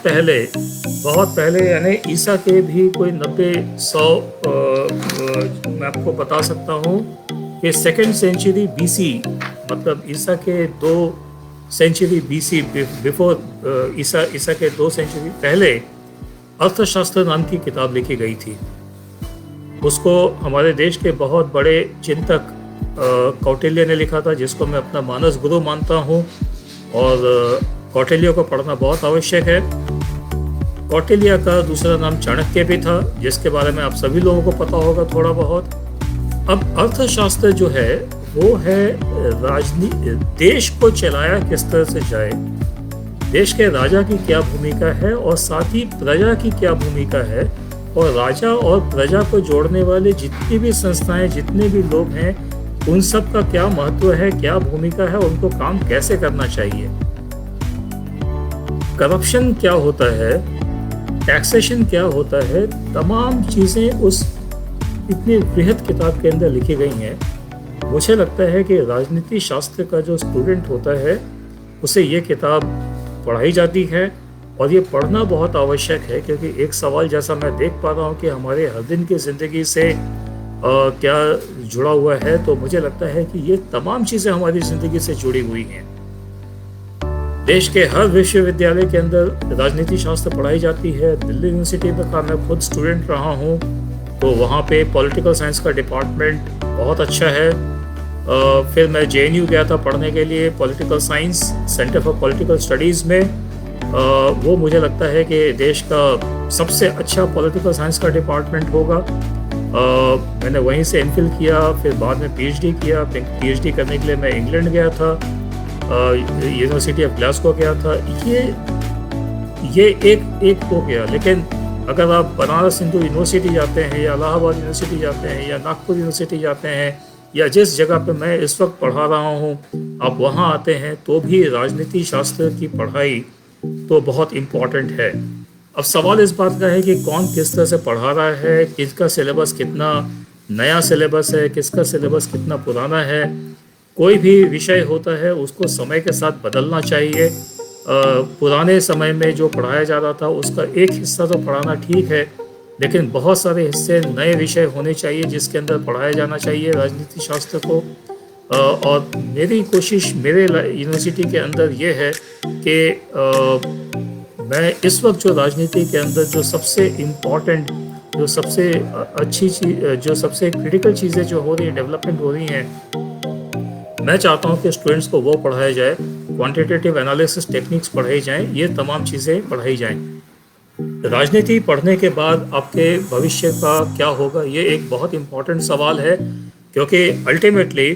पहले यानी ईसा के भी कोई 90-100 मैं आपको बता सकता हूँ कि सेकेंड सेंचुरी बीसी, मतलब ईसा के 2 सेंचुरी बीसी, बिफोर ईसा के 2 सेंचुरी पहले अर्थशास्त्र नाम की किताब लिखी गई थी। उसको हमारे देश के बहुत बड़े चिंतक कौटिल्य ने लिखा था, जिसको मैं अपना मानस गुरु मानता हूँ, और कौटिल्य को पढ़ना बहुत आवश्यक है। कौटिल्य का दूसरा नाम चाणक्य भी था, जिसके बारे में आप सभी लोगों को पता होगा थोड़ा बहुत। अब अर्थशास्त्र जो है वो है राजनीति, देश को चलाया किस तरह से जाए, देश के राजा की क्या भूमिका है और साथ ही प्रजा की क्या भूमिका है, और राजा और प्रजा को जोड़ने वाले जितनी भी संस्थाएं, जितने भी लोग हैं, उन सब का क्या महत्व है, क्या भूमिका है, उनको काम कैसे करना चाहिए, करप्शन क्या होता है, टैक्सेशन क्या होता है, तमाम चीज़ें उस इतनी बृहद किताब के अंदर लिखी गई हैं। मुझे लगता है कि राजनीति शास्त्र का जो स्टूडेंट होता है उसे ये किताब पढ़ाई जाती है, और ये पढ़ना बहुत आवश्यक है, क्योंकि एक सवाल जैसा मैं देख पा रहा हूँ कि हमारे हर दिन की ज़िंदगी से क्या जुड़ा हुआ है, तो मुझे लगता है कि ये तमाम चीज़ें हमारी ज़िंदगी से जुड़ी हुई हैं। देश के हर विश्वविद्यालय के अंदर राजनीति शास्त्र पढ़ाई जाती है। दिल्ली यूनिवर्सिटी में का मैं खुद स्टूडेंट रहा हूँ, तो वहाँ पे पॉलिटिकल साइंस का डिपार्टमेंट बहुत अच्छा है। फिर मैं JNU गया था पढ़ने के लिए, political science centre for political studies में। वो मुझे लगता है कि देश का सबसे अच्छा पॉलिटिकल साइंस का डिपार्टमेंट होगा। मैंने वहीं से एमफिल किया, फिर बाद में PhD किया। PhD करने के लिए मैं इंग्लैंड गया था, यूनिवर्सिटी ऑफ ग्लासगो गया था। ये एक हो गया, लेकिन अगर आप बनारस हिंदू यूनिवर्सिटी जाते हैं, या इलाहाबाद यूनिवर्सिटी जाते हैं, या नागपुर यूनिवर्सिटी जाते हैं, या जिस जगह पे मैं इस वक्त पढ़ा रहा हूँ आप वहाँ आते हैं, तो भी राजनीति शास्त्र की पढ़ाई तो बहुत इम्पॉर्टेंट है। अब सवाल इस बात का है कि कौन किस तरह से पढ़ा रहा है, किसका सिलेबस कितना नया सिलेबस है, किसका सिलेबस कितना पुराना है। कोई भी विषय होता है उसको समय के साथ बदलना चाहिए। पुराने समय में जो पढ़ाया जा रहा था उसका एक हिस्सा तो पढ़ाना ठीक है, लेकिन बहुत सारे हिस्से नए विषय होने चाहिए जिसके अंदर पढ़ाया जाना चाहिए राजनीति शास्त्र को। और मेरी कोशिश मेरे यूनिवर्सिटी के अंदर ये है कि मैं इस वक्त जो राजनीति के अंदर जो सबसे इम्पॉर्टेंट, जो सबसे अच्छी चीज़, जो सबसे क्रिटिकल चीज़ें जो हो रही हैं, डेवलपमेंट हो रही हैं, मैं चाहता हूँ कि स्टूडेंट्स को वो पढ़ाया जाए, क्वांटिटेटिव एनालिसिस टेक्निक्स पढ़ाई जाएं, ये तमाम चीज़ें पढ़ाई जाएं। राजनीति पढ़ने के बाद आपके भविष्य का क्या होगा, ये एक बहुत इम्पॉर्टेंट सवाल है, क्योंकि अल्टीमेटली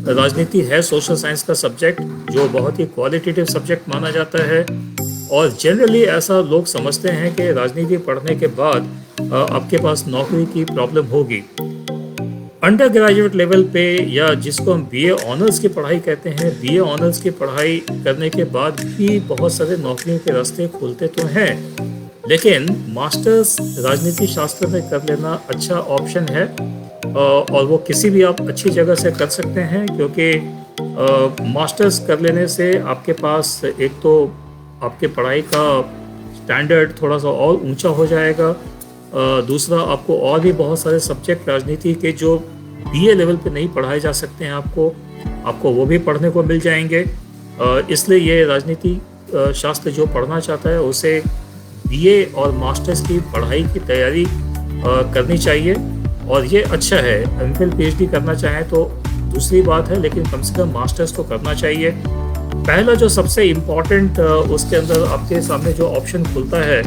राजनीति है सोशल साइंस का सब्जेक्ट, जो बहुत ही क्वालिटेटिव सब्जेक्ट माना जाता है। और जनरली ऐसा लोग समझते हैं कि राजनीति पढ़ने के बाद आपके पास नौकरी की प्रॉब्लम होगी। अंडर ग्रेजुएट लेवल पे, या जिसको हम BA ऑनर्स की पढ़ाई कहते हैं, BA ऑनर्स की पढ़ाई करने के बाद भी बहुत सारे नौकरियों के रास्ते खुलते तो हैं, लेकिन मास्टर्स राजनीति शास्त्र में कर लेना अच्छा ऑप्शन है। और वो किसी भी आप अच्छी जगह से कर सकते हैं, क्योंकि मास्टर्स कर लेने से आपके पास एक तो आपके पढ़ाई का स्टैंडर्ड थोड़ा सा और ऊंचा हो जाएगा। दूसरा, आपको और भी बहुत सारे सब्जेक्ट राजनीति के जो BA लेवल पे नहीं पढ़ाए जा सकते हैं, आपको वो भी पढ़ने को मिल जाएंगे। इसलिए ये राजनीति शास्त्र जो पढ़ना चाहता है उसे BA और मास्टर्स की पढ़ाई की तैयारी करनी चाहिए, और ये अच्छा है। MPhil PhD करना चाहें तो दूसरी बात है, लेकिन कम से कम मास्टर्स तो करना चाहिए। पहला जो सबसे इम्पॉर्टेंट उसके अंदर आपके सामने जो ऑप्शन खुलता है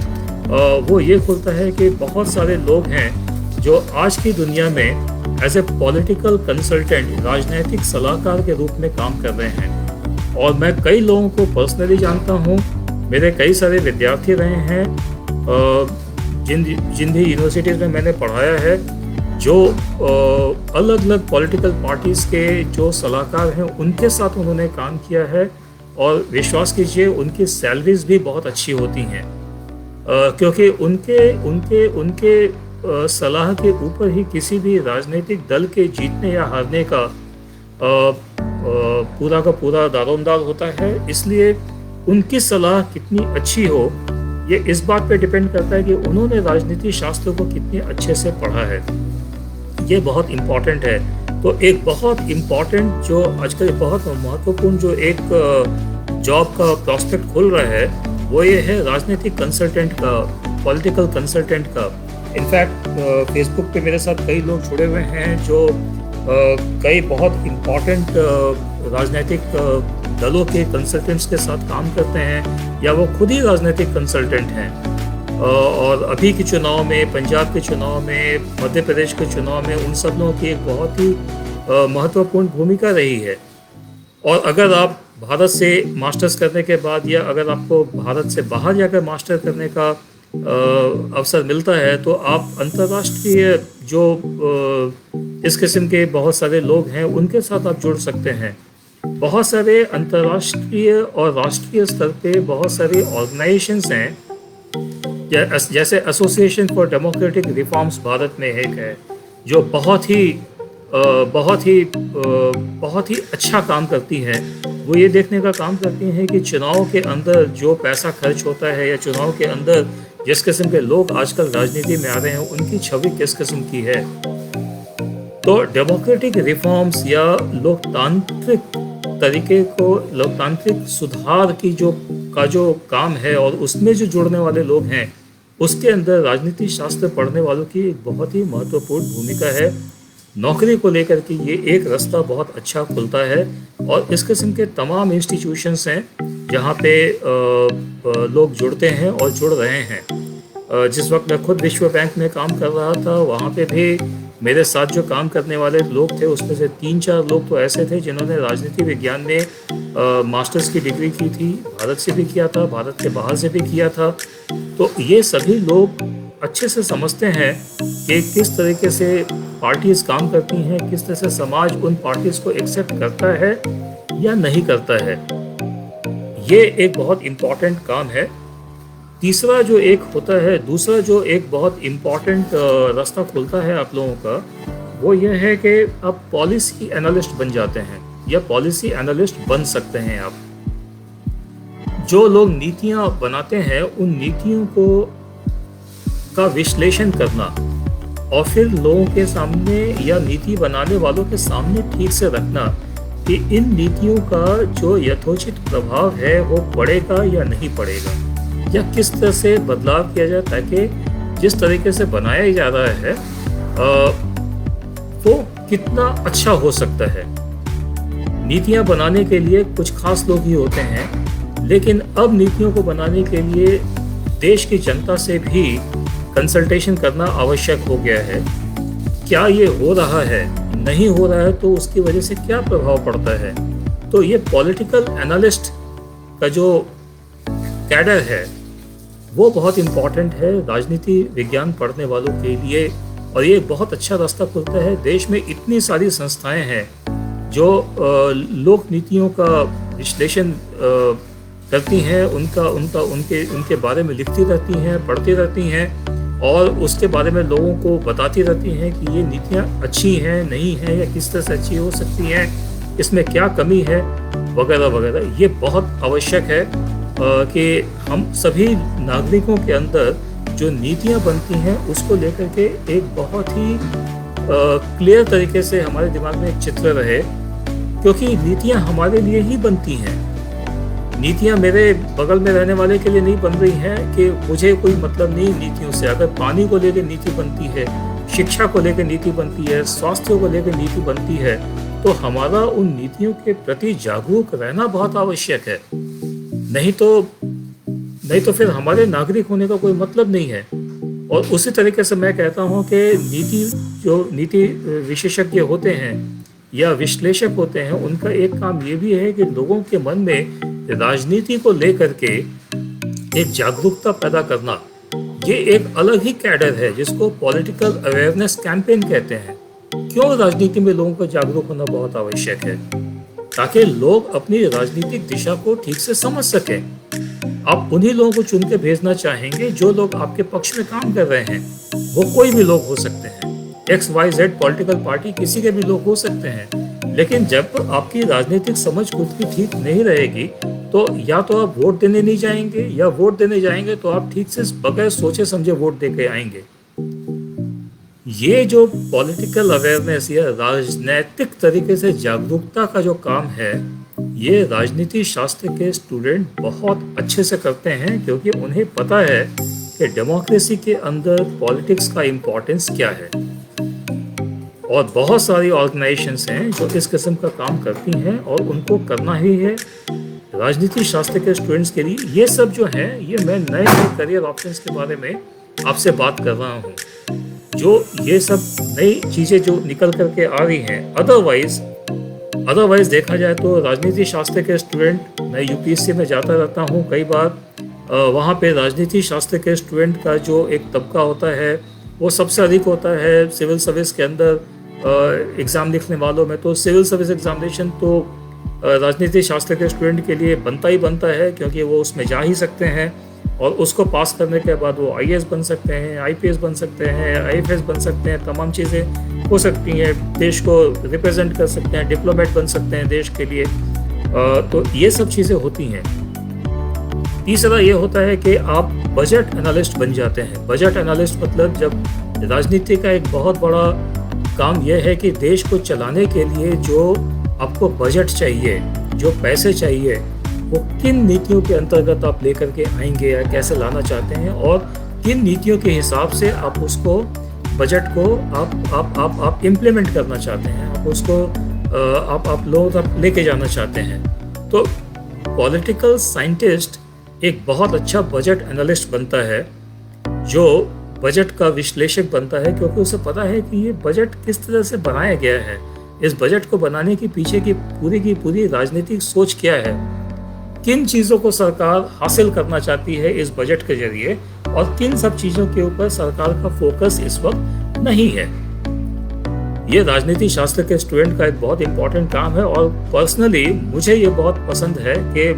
वो ये खुलता है कि बहुत सारे लोग हैं जो आज की दुनिया में एज ए पॉलिटिकल कंसल्टेंट, राजनीतिक सलाहकार के रूप में काम कर रहे हैं। और मैं कई लोगों को पर्सनली जानता हूँ, मेरे कई सारे विद्यार्थी रहे हैं जिन भी यूनिवर्सिटीज़ में मैंने पढ़ाया है, जो अलग अलग पॉलिटिकल पार्टीज़ के जो सलाहकार हैं उनके साथ उन्होंने काम किया है, और विश्वास कीजिए उनकी सैलरीज भी बहुत अच्छी होती हैं, क्योंकि उनके सलाह के ऊपर ही किसी भी राजनीतिक दल के जीतने या हारने का पूरा का पूरा दारोमदार होता है। इसलिए उनकी सलाह कितनी अच्छी हो, ये इस बात पे डिपेंड करता है कि उन्होंने राजनीति शास्त्र को कितने अच्छे से पढ़ा है। ये बहुत इम्पॉर्टेंट है। तो एक बहुत इम्पॉर्टेंट जो आजकल बहुत महत्वपूर्ण जो एक जॉब का प्रॉस्पेक्ट खुल रहा है वो ये है राजनीतिक कंसल्टेंट का, पॉलिटिकल कंसल्टेंट का। इनफैक्ट फेसबुक पे मेरे साथ कई लोग जुड़े हुए हैं जो कई बहुत इम्पॉर्टेंट राजनीतिक दलों के कंसल्टेंट्स के साथ काम करते हैं या वो खुद ही राजनीतिक कंसल्टेंट हैं। और अभी के चुनाव में, पंजाब के चुनाव में, मध्य प्रदेश के चुनाव में उन सब लोगों की एक बहुत ही महत्वपूर्ण भूमिका रही है। और अगर आप भारत से मास्टर्स करने के बाद या अगर आपको भारत से बाहर जाकर मास्टर करने का अवसर मिलता है तो आप अंतर्राष्ट्रीय जो इस किस्म के बहुत सारे लोग हैं उनके साथ आप जुड़ सकते हैं। बहुत सारे अंतर्राष्ट्रीय और राष्ट्रीय स्तर पे बहुत सारे ऑर्गेनाइजेशंस हैं, जैसे association for democratic reforms Bharat में एक है जो बहुत ही अच्छा काम करती है। वो ये देखने का काम करती हैं कि चुनाव के अंदर जो पैसा खर्च होता है या चुनाव के अंदर जिस किस्म के लोग आजकल राजनीति में आ रहे हैं उनकी छवि किस किस्म की है। तो डेमोक्रेटिक रिफॉर्म्स या लोकतांत्रिक तरीके को, लोकतांत्रिक सुधार की जो काम है और उसमें जो जुड़ने वाले लोग हैं उसके अंदर राजनीति शास्त्र पढ़ने वालों की एक बहुत ही महत्वपूर्ण भूमिका है। नौकरी को लेकर के ये एक रास्ता बहुत अच्छा खुलता है और इस किस्म के तमाम इंस्टीट्यूशंस हैं जहाँ पे लोग जुड़ते हैं और जुड़ रहे हैं। जिस वक्त मैं खुद विश्व बैंक में काम कर रहा था वहाँ पे भी मेरे साथ जो काम करने वाले लोग थे उसमें से 3-4 लोग तो ऐसे थे जिन्होंने राजनीति विज्ञान में मास्टर्स की डिग्री की थी, भारत से भी किया था, भारत के बाहर से भी किया था। तो ये सभी लोग अच्छे से समझते हैं कि किस तरीके से पार्टीज काम करती हैं, किस तरह से समाज उन पार्टीज को एक्सेप्ट करता है या नहीं करता है। ये एक बहुत इम्पॉर्टेंट काम है। दूसरा जो एक बहुत इम्पॉर्टेंट रास्ता खुलता है आप लोगों का, वो ये है कि आप पॉलिसी एनालिस्ट बन जाते हैं या पॉलिसी एनालिस्ट बन सकते हैं आप। जो लोग नीतियाँ बनाते हैं उन नीतियों का विश्लेषण करना और फिर लोगों के सामने या नीति बनाने वालों के सामने ठीक से रखना कि इन नीतियों का जो यथोचित प्रभाव है वो पड़ेगा या नहीं पड़ेगा, या किस तरह से बदलाव किया जाए ताकि जिस तरीके से बनाया जा रहा है वो कितना अच्छा हो सकता है। नीतियां बनाने के लिए कुछ खास लोग ही होते हैं, लेकिन अब नीतियों को बनाने के लिए देश की जनता से भी कंसल्टेशन करना आवश्यक हो गया है। क्या ये हो रहा है, नहीं हो रहा है तो उसकी वजह से क्या प्रभाव पड़ता है। तो ये पॉलिटिकल एनालिस्ट का जो कैडर है वो बहुत इम्पॉर्टेंट है राजनीति विज्ञान पढ़ने वालों के लिए, और ये बहुत अच्छा रास्ता खुलता है। देश में इतनी सारी संस्थाएं हैं जो लोक नीतियों का विश्लेषण करती हैं, उनके बारे में लिखती रहती हैं, पढ़ती रहती हैं और उसके बारे में लोगों को बताती रहती हैं कि ये नीतियाँ अच्छी हैं, नहीं हैं, या किस तरह से अच्छी हो सकती हैं, इसमें क्या कमी है, वगैरह वगैरह। ये बहुत आवश्यक है कि हम सभी नागरिकों के अंदर जो नीतियाँ बनती हैं उसको लेकर के एक बहुत ही क्लियर तरीके से हमारे दिमाग में एक चित्र रहे, क्योंकि नीतियाँ हमारे लिए ही बनती हैं। नीतियाँ मेरे बगल में रहने वाले के लिए नहीं बन रही हैं कि मुझे कोई मतलब नहीं नीतियों से। अगर पानी को लेकर नीति बनती है, शिक्षा को लेकर नीति बनती है, स्वास्थ्य को लेकर नीति बनती है, तो हमारा उन नीतियों के प्रति जागरूक रहना बहुत आवश्यक है। नहीं तो फिर हमारे नागरिक होने का कोई मतलब नहीं है। और उसी तरीके से मैं कहता हूँ कि नीति विशेषज्ञ होते हैं या विश्लेषक होते हैं, उनका एक काम ये भी है कि लोगों के मन में राजनीति को लेकर के एक जागरूकता पैदा करना। ये एक अलग ही कैडर है जिसको पॉलिटिकल अवेयरनेस कैंपेन कहते हैं। क्यों राजनीति में लोगों को जागरूक होना बहुत आवश्यक है, ताकि लोग अपनी राजनीतिक दिशा को ठीक से समझ सकें। आप उन्हीं लोगों को चुन के भेजना चाहेंगे जो लोग आपके पक्ष में काम कर रहे हैं। वो कोई भी लोग हो सकते हैं, XYZ पॉलिटिकल पार्टी किसी के भी लोग हो सकते हैं। लेकिन जब आपकी राजनीतिक समझ खुद की ठीक नहीं रहेगी तो या तो आप वोट देने नहीं जाएंगे, या वोट देने जाएंगे तो आप ठीक से बगैर सोचे समझे वोट दे के आएंगे। ये जो पॉलिटिकल अवेयरनेस या राजनैतिक तरीके से जागरूकता का जो काम है, ये राजनीति शास्त्र के स्टूडेंट बहुत अच्छे से करते हैं, क्योंकि उन्हें पता है कि डेमोक्रेसी के अंदर पॉलिटिक्स का इम्पोर्टेंस क्या है। और बहुत सारी ऑर्गेनाइजेशंस हैं जो इस किस्म का काम करती हैं और उनको करना ही है। राजनीति शास्त्र के स्टूडेंट्स के लिए ये सब जो है, ये मैं नए नए करियर ऑप्शंस के बारे में आपसे बात कर रहा हूँ, जो ये सब नई चीज़ें जो निकल करके आ रही हैं। अदरवाइज देखा जाए तो राजनीति शास्त्र के स्टूडेंट, मैं यूपीएससी में जाता रहता हूँ कई बार, वहाँ पे राजनीति शास्त्र के स्टूडेंट का जो एक तबका होता है वो सबसे अधिक होता है सिविल सर्विस के अंदर। एग्ज़ाम लिखने वालों में तो सिविल सर्विस एग्जामिनेशन तो राजनीति शास्त्र के स्टूडेंट के लिए बनता ही बनता है, क्योंकि वो उसमें जा ही सकते हैं और उसको पास करने के बाद वो आईएएस बन सकते हैं, आईपीएस बन सकते हैं, आईएफएस बन सकते हैं, तमाम चीज़ें हो सकती हैं, देश को रिप्रेजेंट कर सकते हैं, डिप्लोमेट बन सकते हैं देश के लिए। तो ये सब चीज़ें होती हैं। तीसरा ये होता है कि आप बजट एनालिस्ट बन जाते हैं। बजट एनालिस्ट मतलब, जब राजनीति का एक बहुत बड़ा काम यह है कि देश को चलाने के लिए जो आपको बजट चाहिए, जो पैसे चाहिए, वो किन नीतियों के अंतर्गत आप लेकर के आएंगे या कैसे लाना चाहते हैं, और किन नीतियों के हिसाब से आप उसको बजट को आप इम्प्लीमेंट करना चाहते हैं, आप उसको आप लोगों तक लेके जाना चाहते हैं। तो पॉलिटिकल साइंटिस्ट एक बहुत अच्छा बजट एनालिस्ट बनता है, जो बजट का विश्लेषक बनता है, क्योंकि उसे पता है कि ये बजट किस तरह से बनाया गया है, इस बजट को बनाने के पीछे की पूरी राजनीतिक सोच क्या है, किन चीज़ों को सरकार हासिल करना चाहती है इस बजट के जरिए, और किन सब चीज़ों के ऊपर सरकार का फोकस इस वक्त नहीं है। ये राजनीति शास्त्र के स्टूडेंट का एक बहुत इम्पोर्टेंट काम है। और पर्सनली मुझे ये बहुत पसंद है कि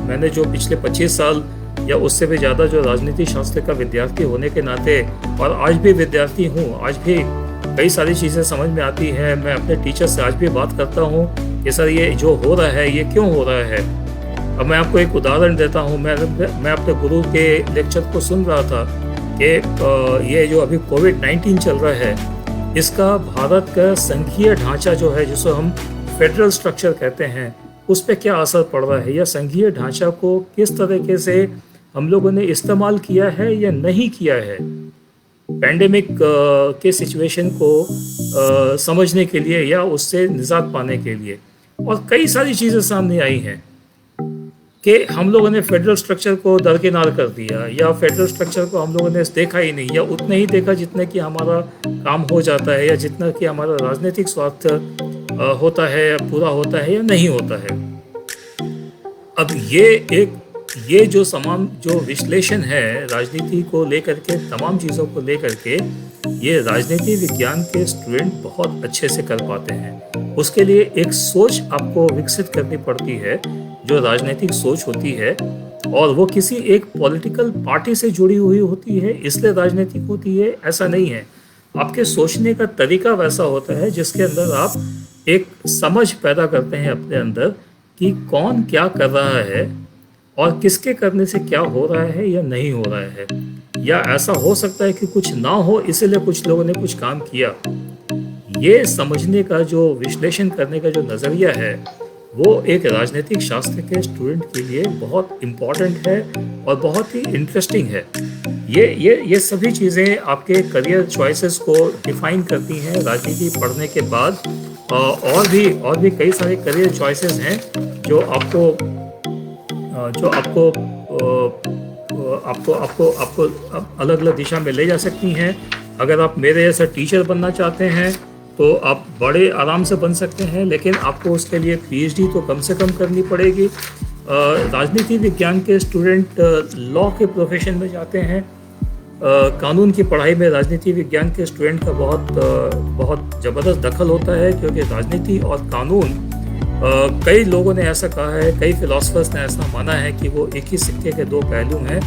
मैंने जो पिछले 25 साल या उससे भी ज़्यादा जो राजनीति शास्त्र का विद्यार्थी होने के नाते, और आज भी विद्यार्थी हूँ, आज भी कई सारी चीज़ें समझ में आती हैं। मैं अपने टीचर से आज भी बात करता हूँ कि सर ये जो हो रहा है ये क्यों हो रहा है। अब मैं आपको एक उदाहरण देता हूँ। मैं अपने गुरु के लेक्चर को सुन रहा था कि ये जो अभी कोविड-19 चल रहा है, इसका भारत का संघीय ढांचा जो है, जिसको हम फेडरल स्ट्रक्चर कहते हैं, उस पर क्या असर पड़ रहा है, या संघीय ढांचा को किस तरीके से हम लोगों ने इस्तेमाल किया है या नहीं किया है पैंडेमिक के सिचुएशन को समझने के लिए या उससे निजात पाने के लिए। और कई सारी चीज़ें सामने आई हैं कि हम लोगों ने फेडरल स्ट्रक्चर को दरकिनार कर दिया, या फेडरल स्ट्रक्चर को हम लोगों ने देखा ही नहीं, या उतना ही देखा जितने कि हमारा काम हो जाता है, या जितना कि हमारा राजनीतिक स्वार्थ होता है, या पूरा होता है या नहीं होता है। अब ये जो विश्लेषण है राजनीति को लेकर के, तमाम चीज़ों को लेकर के, ये राजनीति विज्ञान के स्टूडेंट बहुत अच्छे से कर पाते हैं। उसके लिए एक सोच आपको विकसित करनी पड़ती है, जो राजनीतिक सोच होती है, और वो किसी एक पॉलिटिकल पार्टी से जुड़ी हुई होती है, इसलिए राजनीतिक होती है, ऐसा नहीं है। आपके सोचने का तरीका वैसा होता है जिसके अंदर आप एक समझ पैदा करते हैं अपने अंदर कि कौन क्या कर रहा है और किसके करने से क्या हो रहा है या नहीं हो रहा है, या ऐसा हो सकता है कि कुछ ना हो इसलिए कुछ लोगों ने कुछ काम किया। ये समझने का, जो विश्लेषण करने का जो नज़रिया है, वो एक राजनीतिक शास्त्र के स्टूडेंट के लिए बहुत इम्पॉर्टेंट है और बहुत ही इंटरेस्टिंग है। ये सभी चीज़ें आपके करियर चॉइसेस को डिफाइन करती हैं राजनीति पढ़ने के बाद। और भी कई सारे करियर चॉइसेस हैं जो आपको अलग अलग दिशा में ले जा सकती हैं। अगर आप मेरे जैसा टीचर बनना चाहते हैं तो आप बड़े आराम से बन सकते हैं, लेकिन आपको उसके लिए पीएचडी तो कम से कम करनी पड़ेगी। राजनीति विज्ञान के स्टूडेंट लॉ के प्रोफेशन में जाते हैं। कानून की पढ़ाई में राजनीति विज्ञान के स्टूडेंट का बहुत ज़बरदस्त दखल होता है, क्योंकि राजनीति और कानून, कई लोगों ने ऐसा कहा है, कई फिलोसफर्स ने ऐसा माना है कि वो एक ही सिक्के के दो पहलू हैं,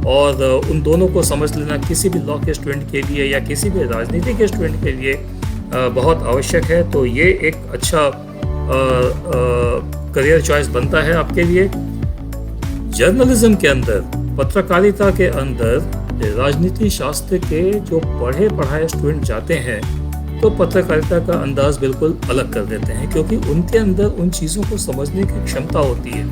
और उन दोनों को समझ लेना किसी भी लॉ के स्टूडेंट के लिए या किसी भी राजनीति के स्टूडेंट के लिए बहुत आवश्यक है। तो ये एक अच्छा करियर चॉइस बनता है आपके लिए। जर्नलिज्म के अंदर, पत्रकारिता के अंदर राजनीति शास्त्र के जो पढ़े पढ़ाए स्टूडेंट जाते हैं तो पत्रकारिता का अंदाज बिल्कुल अलग कर देते हैं, क्योंकि उनके अंदर उन चीज़ों को समझने की क्षमता होती है।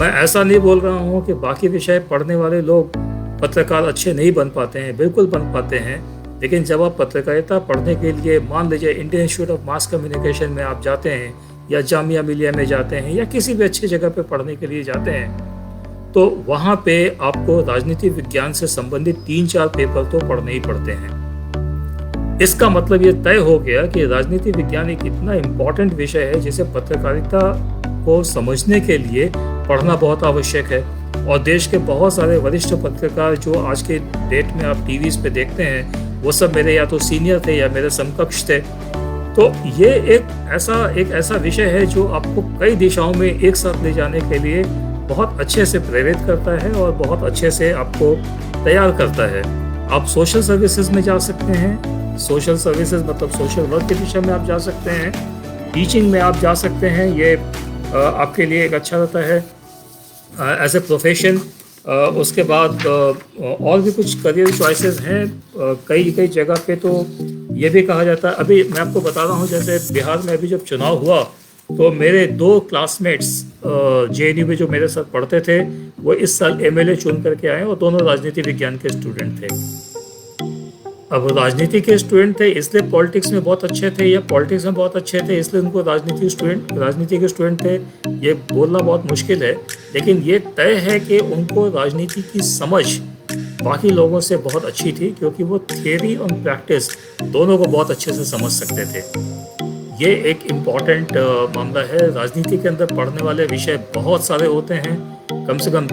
मैं ऐसा नहीं बोल रहा हूँ कि बाकी विषय पढ़ने वाले लोग पत्रकार अच्छे नहीं बन पाते हैं, बिल्कुल बन पाते हैं। लेकिन जब आप पत्रकारिता पढ़ने के लिए मान लीजिए Indian institute of mass communication में आप जाते हैं, या जामिया मिलिया में जाते हैं, या किसी भी अच्छी जगह पे पढ़ने के लिए जाते हैं, तो वहाँ पे आपको राजनीति विज्ञान से संबंधित 3-4 पेपर तो पढ़ने ही पड़ते हैं। इसका मतलब ये तय हो गया कि राजनीति विज्ञान एक इतना इम्पॉर्टेंट विषय है जिसे पत्रकारिता को समझने के लिए पढ़ना बहुत आवश्यक है। और देश के बहुत सारे वरिष्ठ पत्रकार जो आज के डेट में आप टीवीज पे देखते हैं, वो सब मेरे या तो सीनियर थे या मेरे समकक्ष थे। तो ये एक ऐसा विषय है जो आपको कई दिशाओं में एक साथ ले जाने के लिए बहुत अच्छे से प्रेरित करता है और बहुत अच्छे से आपको तैयार करता है। आप सोशल सर्विसेज में जा सकते हैं, सोशल सर्विसेज मतलब सोशल वर्क के दिशा में आप जा सकते हैं, टीचिंग में आप जा सकते हैं, ये आपके लिए एक अच्छा रहता है एज ए प्रोफेशन। उसके बाद और भी कुछ करियर चॉइसेस हैं कई जगह पे। तो ये भी कहा जाता है, अभी मैं आपको बता रहा हूँ, जैसे बिहार में अभी जब चुनाव हुआ तो मेरे 2 क्लासमेट्स JNU में जो मेरे साथ पढ़ते थे, वो इस साल MLA चुन करके आए और दोनों राजनीति विज्ञान के स्टूडेंट थे। अब राजनीति के स्टूडेंट थे इसलिए पॉलिटिक्स में बहुत अच्छे थे, या पॉलिटिक्स में बहुत अच्छे थे इसलिए उनको राजनीति के स्टूडेंट थे, ये बोलना बहुत मुश्किल है। लेकिन ये तय है कि उनको राजनीति की समझ बाकी लोगों से बहुत अच्छी थी, क्योंकि वो थियरी और प्रैक्टिस दोनों को बहुत अच्छे से समझ सकते थे। ये एक इम्पॉर्टेंट मामला है। राजनीति के अंदर पढ़ने वाले विषय बहुत सारे होते हैं, कम से कम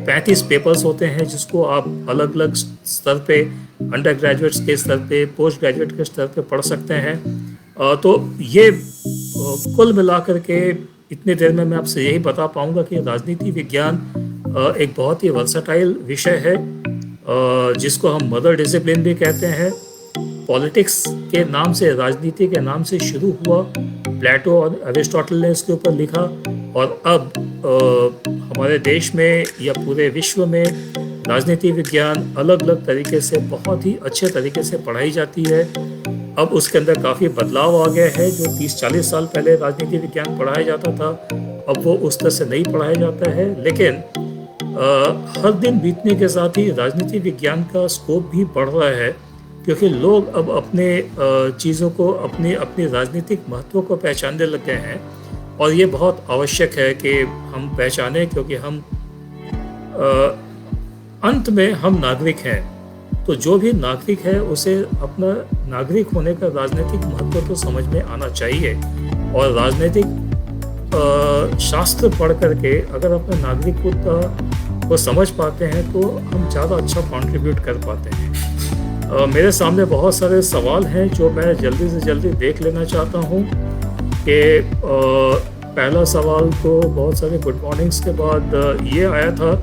35 पेपर्स होते हैं, जिसको आप अलग अलग स्तर पे, अंडर ग्रेजुएट्स के स्तर पे, पोस्ट ग्रेजुएट के स्तर पे पढ़ सकते हैं। तो ये कुल मिलाकर के इतनी देर में मैं आपसे यही बता पाऊंगा कि राजनीति विज्ञान एक बहुत ही वर्सटाइल विषय है, जिसको हम मदर डिसिप्लिन भी कहते हैं। पॉलिटिक्स के नाम से, राजनीति के नाम से शुरू हुआ, प्लेटो और अरिस्टोटल ने इसके ऊपर लिखा, और अब हमारे देश में या पूरे विश्व में राजनीति विज्ञान अलग अलग तरीके से बहुत ही अच्छे तरीके से पढ़ाई जाती है। अब उसके अंदर काफ़ी बदलाव आ गया है। जो 30-40 साल पहले राजनीति विज्ञान पढ़ाया जाता था, अब वो उस तरह से नहीं पढ़ाया जाता है। लेकिन हर दिन बीतने के साथ ही राजनीति विज्ञान का स्कोप भी बढ़ रहा है, क्योंकि लोग अब अपने चीज़ों को, अपनी राजनीतिक महत्व को पहचानने लग गए हैं। और ये बहुत आवश्यक है कि हम पहचानें, क्योंकि हम अंत में हम नागरिक हैं। तो जो भी नागरिक है उसे अपना नागरिक होने का राजनीतिक महत्व तो समझ में आना चाहिए। और राजनीतिक शास्त्र पढ़ करके अगर अपने नागरिकता को समझ पाते हैं तो हम ज़्यादा अच्छा कंट्रीब्यूट कर पाते हैं। मेरे सामने बहुत सारे सवाल हैं जो मैं जल्दी से जल्दी देख लेना चाहता हूँ। कि पहला सवाल तो बहुत सारे गुड मॉर्निंग्स के बाद ये आया था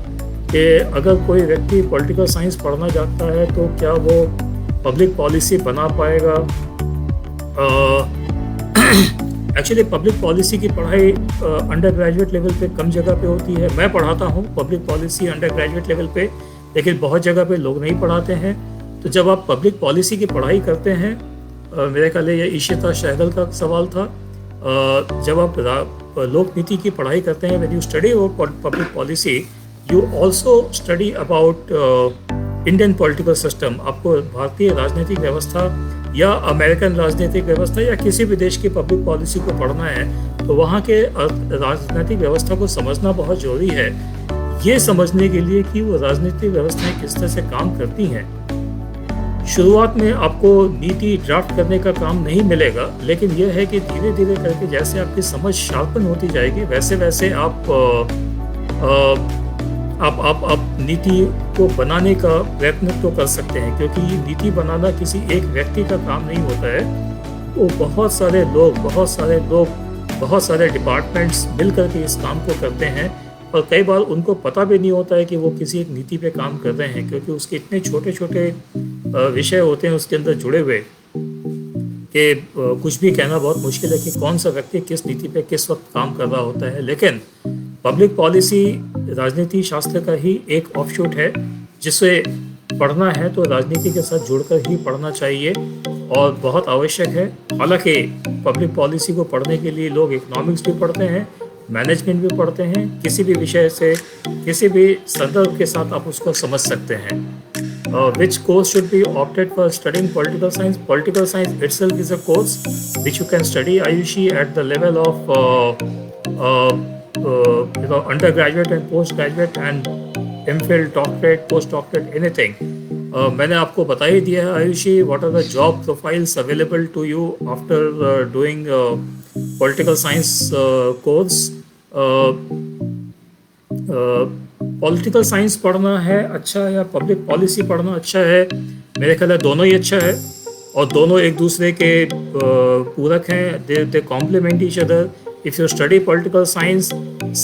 कि अगर कोई व्यक्ति पॉलिटिकल साइंस पढ़ना चाहता है तो क्या वो पब्लिक पॉलिसी बना पाएगा। एक्चुअली पब्लिक पॉलिसी की पढ़ाई अंडर ग्रेजुएट लेवल पे कम जगह पे होती है। मैं पढ़ाता हूँ public policy under graduate level पे, लेकिन बहुत जगह पे लोग नहीं पढ़ाते हैं। तो जब आप पब्लिक पॉलिसी की पढ़ाई करते हैं, मेरे ख्याल ये इशिता शहगल का सवाल था, जब आप लोक नीति की पढ़ाई करते हैं, when you study public policy you also study about Indian political system. आपको भारतीय राजनीतिक व्यवस्था या अमेरिकन राजनीतिक व्यवस्था या किसी भी देश की पब्लिक पॉलिसी को पढ़ना है तो वहाँ के राजनीतिक व्यवस्था को समझना बहुत जरूरी है, ये समझने के लिए कि वो राजनीतिक व्यवस्थाएं किस तरह से काम करती हैं। शुरुआत में आपको नीति ड्राफ्ट करने का काम नहीं मिलेगा, लेकिन यह है कि धीरे धीरे करके जैसे आपकी समझ शार्पन होती जाएगी वैसे वैसे आप नीति को बनाने का प्रयत्न तो कर सकते हैं। क्योंकि ये नीति बनाना किसी एक व्यक्ति का काम नहीं होता है, वो बहुत सारे डिपार्टमेंट्स मिलकर के इस काम को करते हैं। और कई बार उनको पता भी नहीं होता है कि वो किसी एक नीति पे काम कर रहे हैं, क्योंकि उसके इतने छोटे छोटे विषय होते हैं उसके अंदर जुड़े हुए कि कुछ भी कहना बहुत मुश्किल है कि कौन सा व्यक्ति किस नीति पे किस वक्त काम कर रहा होता है। लेकिन पब्लिक पॉलिसी राजनीति शास्त्र का ही एक ऑफशूट है, जिससे पढ़ना है तो राजनीति के साथ जुड़कर ही पढ़ना चाहिए और बहुत आवश्यक है। हालांकि पब्लिक पॉलिसी को पढ़ने के लिए लोग इकोनॉमिक्स भी पढ़ते हैं, मैनेजमेंट भी पढ़ते हैं, किसी भी विषय से किसी भी संदर्भ के साथ आप उसको समझ सकते हैं। Which course should be opted for studying political science? Political science itself is a course which you can study, Ayushi, at the level of undergraduate and postgraduate and MPhil, doctorate, postdoctorate, anything. मैंने आपको बता ही दिया है Ayushi, what are the job profiles available to you after doing political science course. Political science पढ़ना है अच्छा या public policy पढ़ना अच्छा है? मेरे ख्याल है दोनों ही अच्छा है और दोनों एक दूसरे के पूरक हैं। They complement each other. If you study political science,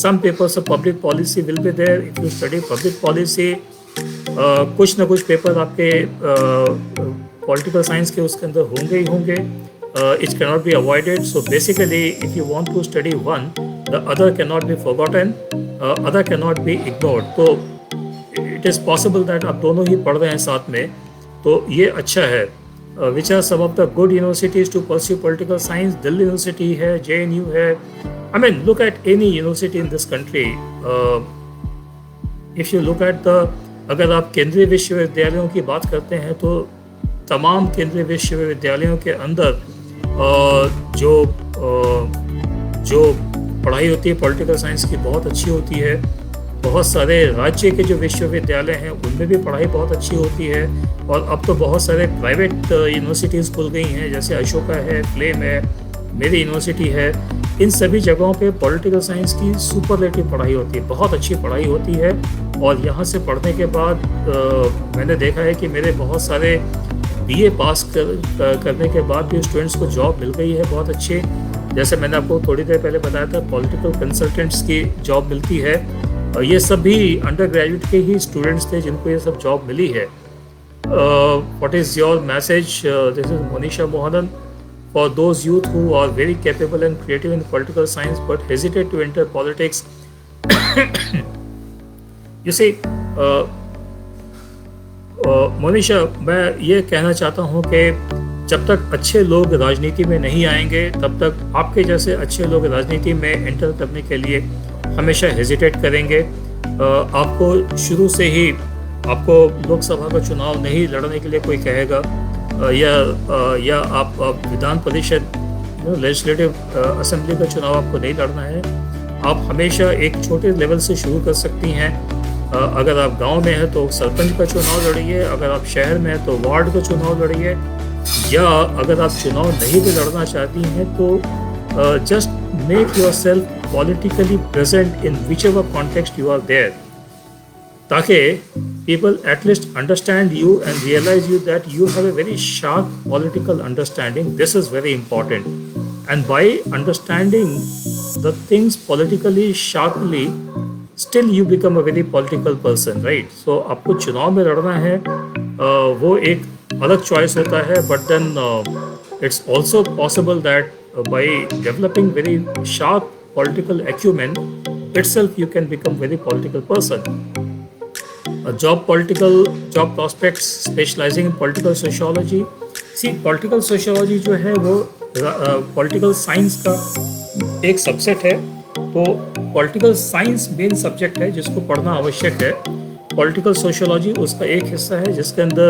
some papers of public policy will be there. If you study public policy, कुछ ना कुछ पेपर आपके पॉलिटिकल साइंस के उसके अंदर होंगे ही होंगे। It can not be avoided. So basically if you want to study one, the other can not be forgotten, other can not be ignored. तो इट इज़ पॉसिबल दैट आप दोनों ही पढ़ रहे हैं साथ में, तो ये अच्छा है। Which are some of the good universities to pursue political science? Delhi university है, JNU है। I mean look at any university in this country. If you look at the, अगर आप केंद्रीय विश्वविद्यालयों की बात करते हैं तो तमाम केंद्रीय विश्वविद्यालयों के अंदर जो पढ़ाई होती है पॉलिटिकल साइंस की बहुत अच्छी होती है। बहुत सारे राज्य के जो विश्वविद्यालय हैं उनमें भी पढ़ाई बहुत अच्छी होती है। और अब तो बहुत सारे प्राइवेट यूनिवर्सिटीज़ खुल गई हैं, जैसे अशोका है, फ्लेम है, मेरी यूनिवर्सिटी है। इन सभी जगहों पे पॉलिटिकल साइंस की सुपरलेटिव पढ़ाई होती है, बहुत अच्छी पढ़ाई होती है। और यहाँ से पढ़ने के बाद मैंने देखा है कि मेरे बहुत सारे BA पास करने के बाद भी स्टूडेंट्स को जॉब मिल गई है बहुत अच्छे। जैसे मैंने आपको थोड़ी देर पहले बताया था, पॉलिटिकल कंसल्टेंट्स की जॉब मिलती है। और ये सभी अंडर ग्रेजुएट के ही स्टूडेंट्स थे जिनको ये सब जॉब मिली है। What is your message? This is Monisha Mohanan. For those youth who are very capable and creative in political science but hesitate to enter politics, you see Monisha, मैं ये कहना चाहता हूँ कि जब तक अच्छे लोग राजनीति में नहीं आएंगे तब तक आपके जैसे अच्छे लोग राजनीति में एंटर करने के लिए हमेशा हेजिटेट करेंगे। आपको शुरू से ही आपको लोकसभा का चुनाव नहीं लड़ने के लिए कोई कहेगा, या आप विधान परिषद लेजिस्लेटिव असेंबली का चुनाव आपको नहीं लड़ना है। आप हमेशा एक छोटे लेवल से शुरू कर सकती हैं। अगर आप गांव में हैं तो सरपंच का चुनाव लड़िए, अगर आप शहर में हैं तो वार्ड का चुनाव लड़िए, या अगर आप चुनाव नहीं भी लड़ना चाहती हैं तो just make yourself politically present in whichever context you are there, ताकि people at least understand you and realize you that you have a very sharp political understanding. This is very important, and by understanding the things politically sharply, still you become a very political person, right? So आपको चुनाव में लड़ना है, वो एक अलग choice होता है, but then it's also possible that by developing very sharp political acumen itself you can become very political person. Job prospects specializing in political sociology. See, political sociology जो है वो political science का एक subset है। तो political science main subject है जिसको पढ़ना आवश्यक है। political sociology उसका एक हिस्सा है जिसके अंदर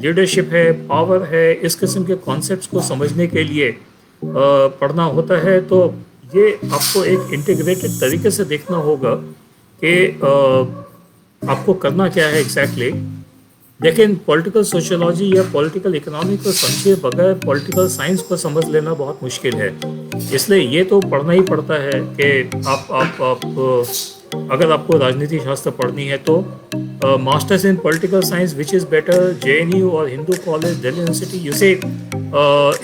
लीडरशिप है, पावर है, इस किस्म के कॉन्सेप्ट्स को समझने के लिए पढ़ना होता है। तो ये आपको एक इंटीग्रेटेड तरीके से देखना होगा कि आपको करना क्या है एग्जैक्टली। लेकिन पॉलिटिकल सोशियोलॉजी या पॉलिटिकल इकोनॉमी को समझे बगैर पॉलिटिकल साइंस को समझ लेना बहुत मुश्किल है। इसलिए ये तो पढ़ना ही पड़ता है कि आप अगर आपको राजनीति शास्त्र पढ़नी है तो masters in political science which is better, JNU और Hindu college, Delhi university. You से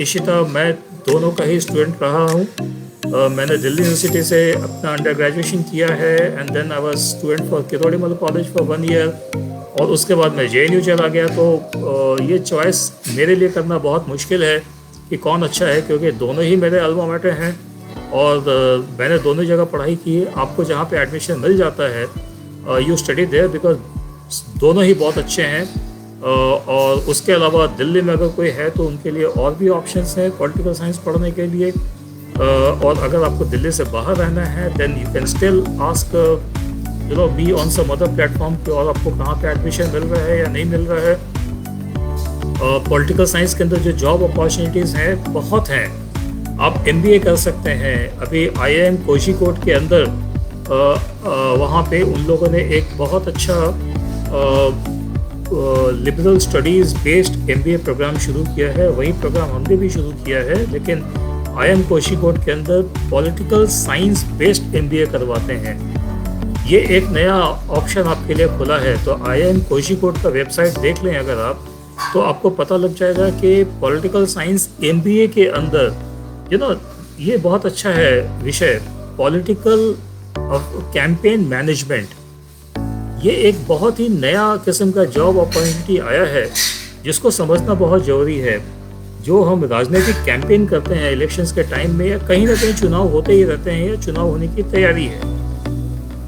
इशिता, मैं दोनों का ही स्टूडेंट रहा हूँ। मैंने दिल्ली यूनिवर्सिटी से अपना अंडर ग्रेजुएशन किया है and then I was student for Kirorimal college for 1 year, और उसके बाद मैं JNU चला गया। तो ये चॉइस मेरे लिए करना बहुत मुश्किल है कि कौन अच्छा है, क्योंकि दोनों ही मेरे अल्मा मैटर हैं और मैंने दोनों जगह पढ़ाई की है। आपको जहाँ पे एडमिशन मिल जाता है यू स्टडी देयर, बिकॉज दोनों ही बहुत अच्छे हैं। और उसके अलावा दिल्ली में अगर कोई है तो उनके लिए और भी ऑप्शंस हैं पॉलिटिकल साइंस पढ़ने के लिए। और अगर आपको दिल्ली से बाहर रहना है then you can still ask be on some other platform कि और आपको कहाँ पे एडमिशन मिल रहा है या नहीं मिल रहा है। पॉलिटिकल साइंस के अंदर जो जॉब अपॉर्चुनिटीज़ हैं बहुत हैं। आप MBA कर सकते हैं। अभी IIM कोझिकोड के अंदर वहाँ पे उन लोगों ने एक बहुत अच्छा liberal studies based MBA programme शुरू किया है। वही प्रोग्राम हमने भी शुरू किया है, लेकिन IIM कोझिकोड के अंदर पॉलिटिकल साइंस बेस्ड MBA करवाते हैं। ये एक नया ऑप्शन आपके लिए खुला है। तो IIM कोझिकोड का वेबसाइट देख लें अगर आप, तो आपको पता लग जाएगा कि पॉलिटिकल साइंस MBA के अंदर ये बहुत अच्छा है विषय, पॉलिटिकल कैंपेन मैनेजमेंट। ये एक बहुत ही नया किस्म का जॉब अपॉर्चुनिटी आया है जिसको समझना बहुत ज़रूरी है। जो हम राजनीतिक कैंपेन करते हैं इलेक्शंस के टाइम में, या कहीं ना कहीं चुनाव होते ही रहते हैं या चुनाव होने की तैयारी है,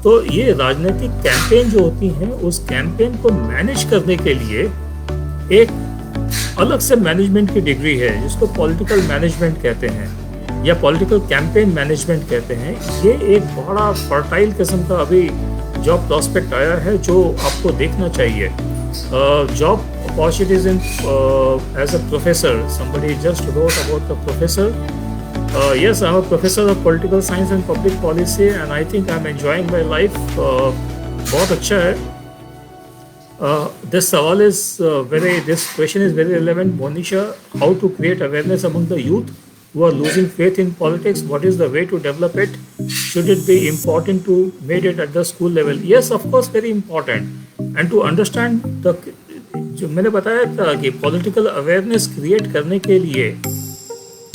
तो ये राजनीतिक कैंपेन जो होती हैं उस कैंपेन को मैनेज करने के लिए एक अलग से मैनेजमेंट की डिग्री है जिसको पॉलिटिकल मैनेजमेंट कहते हैं या पॉलिटिकल कैंपेन मैनेजमेंट कहते हैं। ये एक बड़ा फर्टाइल किस्म का अभी जॉब प्रॉस्पेक्ट आया है जो आपको देखना चाहिए। Job opportunities in as a professor, somebody just wrote about the professor. Yes, I'm a professor of political science and public policy and I think I'm enjoying my life. बहुत अच्छा है। This question is very relevant, Monisha. How to create awareness among the youth who are losing faith in politics? What is the way to develop it? Should it be important to make it at the school level? Yes, of course, very important. And to understand जो मैंने बताया था कि political awareness create करने के लिए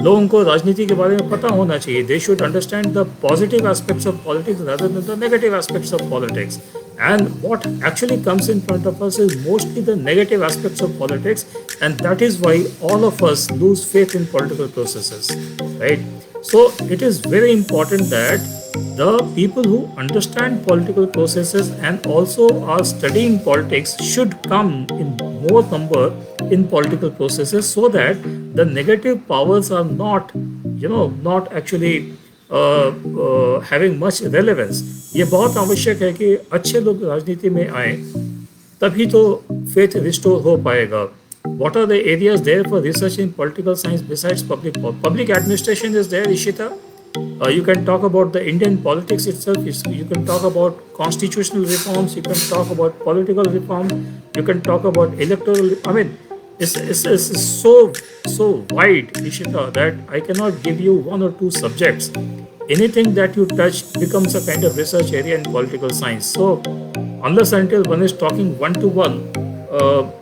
लोगों को राजनीति के बारे में पता होना चाहिए। They should understand the positive aspects of politics rather than the negative aspects of politics. And what actually comes in front of us is mostly the negative aspects of politics, and that is why all of us lose faith in political processes, right? So it is very important that the people who understand political processes and also are studying politics should come in more number in political processes so that the negative powers are not actually having much relevance. ये बहुत आवश्यक है कि अच्छे लोग राजनीति में आए, तभी तो faith restore हो पाएगा. What are the areas there for research in political science besides public administration is there, Ishita? You can talk about the Indian politics itself. You can talk about constitutional reforms. You can talk about political reform. You can talk about electoral. I mean, it's so wide, Ishita, that I cannot give you one or two subjects. Anything that you touch becomes a kind of research area in political science. So, unless until one is talking one-to-one,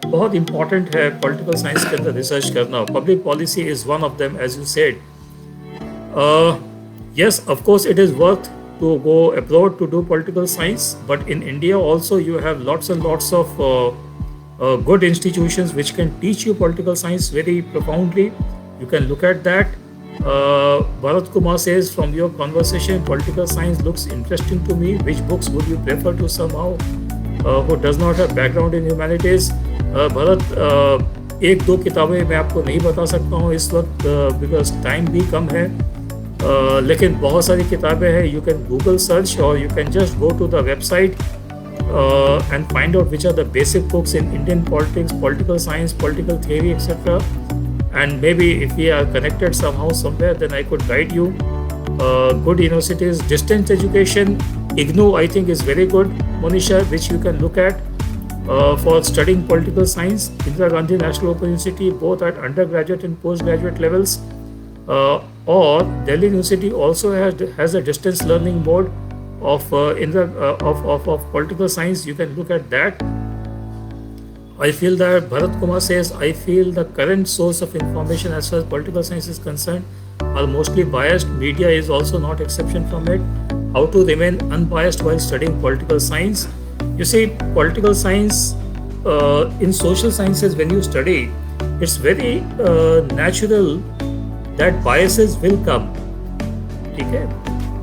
बहुत important है political science के अंदर research करना. Public policy is one of them, as you said. Yes, of course, it is worth to go abroad to do political science, but in India also you have lots and lots of good institutions which can teach you political science very profoundly. You can look at that. Bharat Kumar says, from your conversation, political science looks interesting to me. Which books would you prefer to somehow who does not have background in humanities? Bharat, एक दो किताबें मैं आपको नहीं बता सकता हूँ इस वक्त बिकॉज टाइम भी कम है, लेकिन बहुत सारी किताबें हैं. यू कैन गूगल सर्च और you can just go to the website and find out which are the basic books in Indian politics, political science, political theory, etc. And maybe if we are connected somehow somewhere, then I could guide you. Good universities, distance education, IGNOU I think is very good, Monisha, which you can look at for studying political science. Indira Gandhi National Open University, both at undergraduate and postgraduate levels. Or Delhi University also has a distance learning mode of political science. You can look at that. I feel that Bharat Kumar says, I feel the current source of information as far as political science is concerned are mostly biased. Media is also not exception from it. How to remain unbiased while studying political science? You see, political science in social sciences, when you study, it's very natural that biases will come. Okay?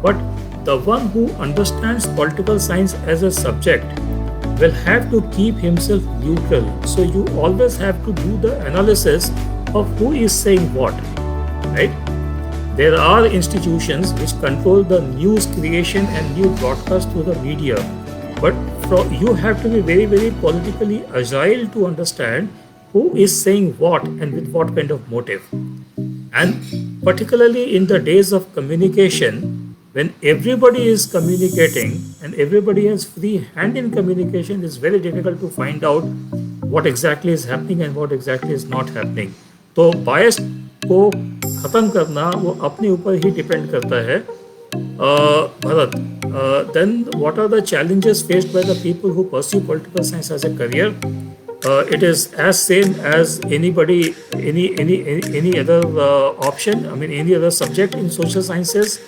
But the one who understands political science as a subject will have to keep himself neutral. So you always have to do the analysis of who is saying what, right? There are institutions which control the news creation and news broadcast through the media, but you have to be very, very politically agile to understand who is saying what and with what kind of motive. And particularly in the days of communication, when everybody is communicating and everybody has free hand in communication, it's very difficult to find out what exactly is happening and what exactly is not happening. तो बायस को ख़त्म करना वो अपने ऊपर ही depend करता है. Bharat, then what are the challenges faced by the people who pursue political science as a career? It is as same as any other option. I mean, any other subject in social sciences,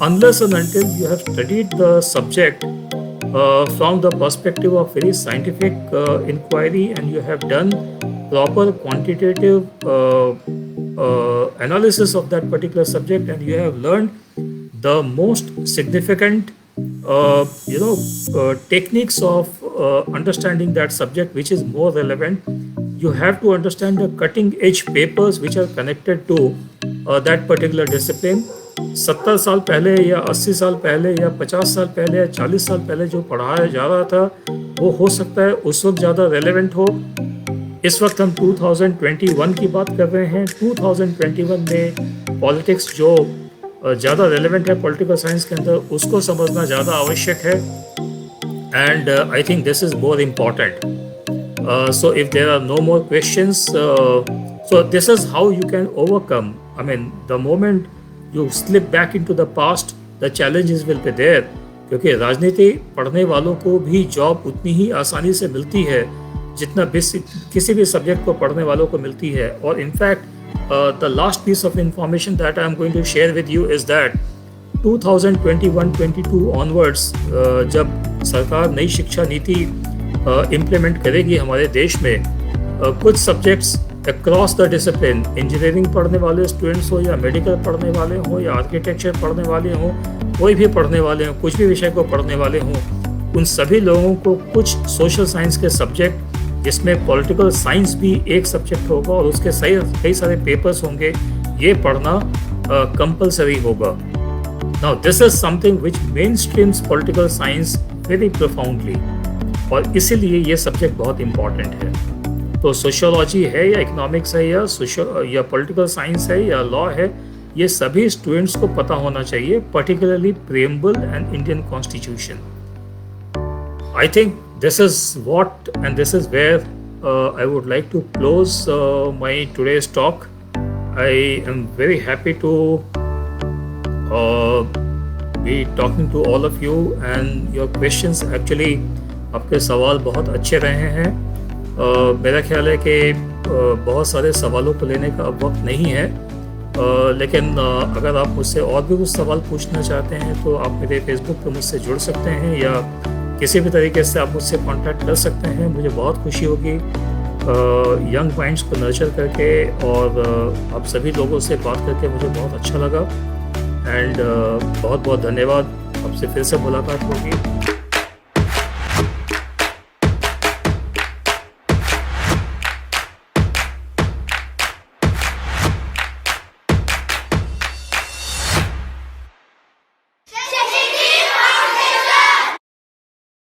unless and until you have studied the subject from the perspective of very scientific inquiry and you have done proper quantitative analysis of that particular subject and you have learned the most significant techniques of understanding that subject which is more relevant. You have to understand the cutting edge papers which are connected to that particular discipline. 70 साल पहले या 80 साल पहले या 50 साल पहले या 40 साल पहले जो पढ़ाया जा रहा था वो हो सकता है उस वक्त ज़्यादा रेलेवेंट हो. इस वक्त हम 2021 की बात कर रहे हैं. 2021 में पॉलिटिक्स जो ज़्यादा रेलेवेंट है पॉलिटिकल साइंस के अंदर उसको समझना ज़्यादा आवश्यक है. And I think this is more important. So if there are no more questions, so this is how you can overcome. I mean, the moment you slip back into the past, the challenges will be there. क्योंकि राजनीति पढ़ने वालों को भी job उतनी ही आसानी से मिलती है जितना किसी भी सब्जेक्ट को पढ़ने वालों को मिलती है. और in fact the last piece of information that I am going to share with you is that 2021-22 onwards जब सरकार नई शिक्षा नीति इम्प्लीमेंट करेगी हमारे देश में, कुछ subjects across the discipline, engineering पढ़ने वाले स्टूडेंट्स हो या मेडिकल पढ़ने वाले हों या आर्किटेक्चर पढ़ने वाले हों, कोई भी पढ़ने वाले हों, कुछ भी विषय को पढ़ने वाले हों, उन सभी लोगों को कुछ सोशल साइंस के सब्जेक्ट जिसमें पॉलिटिकल साइंस भी एक सब्जेक्ट होगा और उसके कई सारे पेपर्स होंगे, ये पढ़ना कंपलसरी होगा. Now this is something which main streams political science very profoundly और इसीलिए ये सब्जेक्ट बहुत इम्पॉर्टेंट है. तो सोशियोलॉजी है या इकोनॉमिक्स है या पॉलिटिकल साइंस है या लॉ है, ये सभी स्टूडेंट्स को पता होना चाहिए, particularly preamble and Indian constitution. I think this is what and this is where I would like to close my today's talk. I am very happy to be talking to all of you and your questions. Actually आपके सवाल बहुत अच्छे रहे हैं. मेरा ख्याल है कि बहुत सारे सवालों को लेने का अब वक्त नहीं है, लेकिन अगर आप मुझसे और भी कुछ सवाल पूछना चाहते हैं तो आप मेरे फेसबुक पर मुझसे जुड़ सकते हैं या किसी भी तरीके से आप मुझसे कांटेक्ट कर सकते हैं. मुझे बहुत खुशी होगी यंग माइंड्स को नर्चर करके, और आप सभी लोगों से बात करके मुझे बहुत अच्छा लगा. एंड बहुत बहुत धन्यवाद. आपसे फिर से मुलाकात होगी.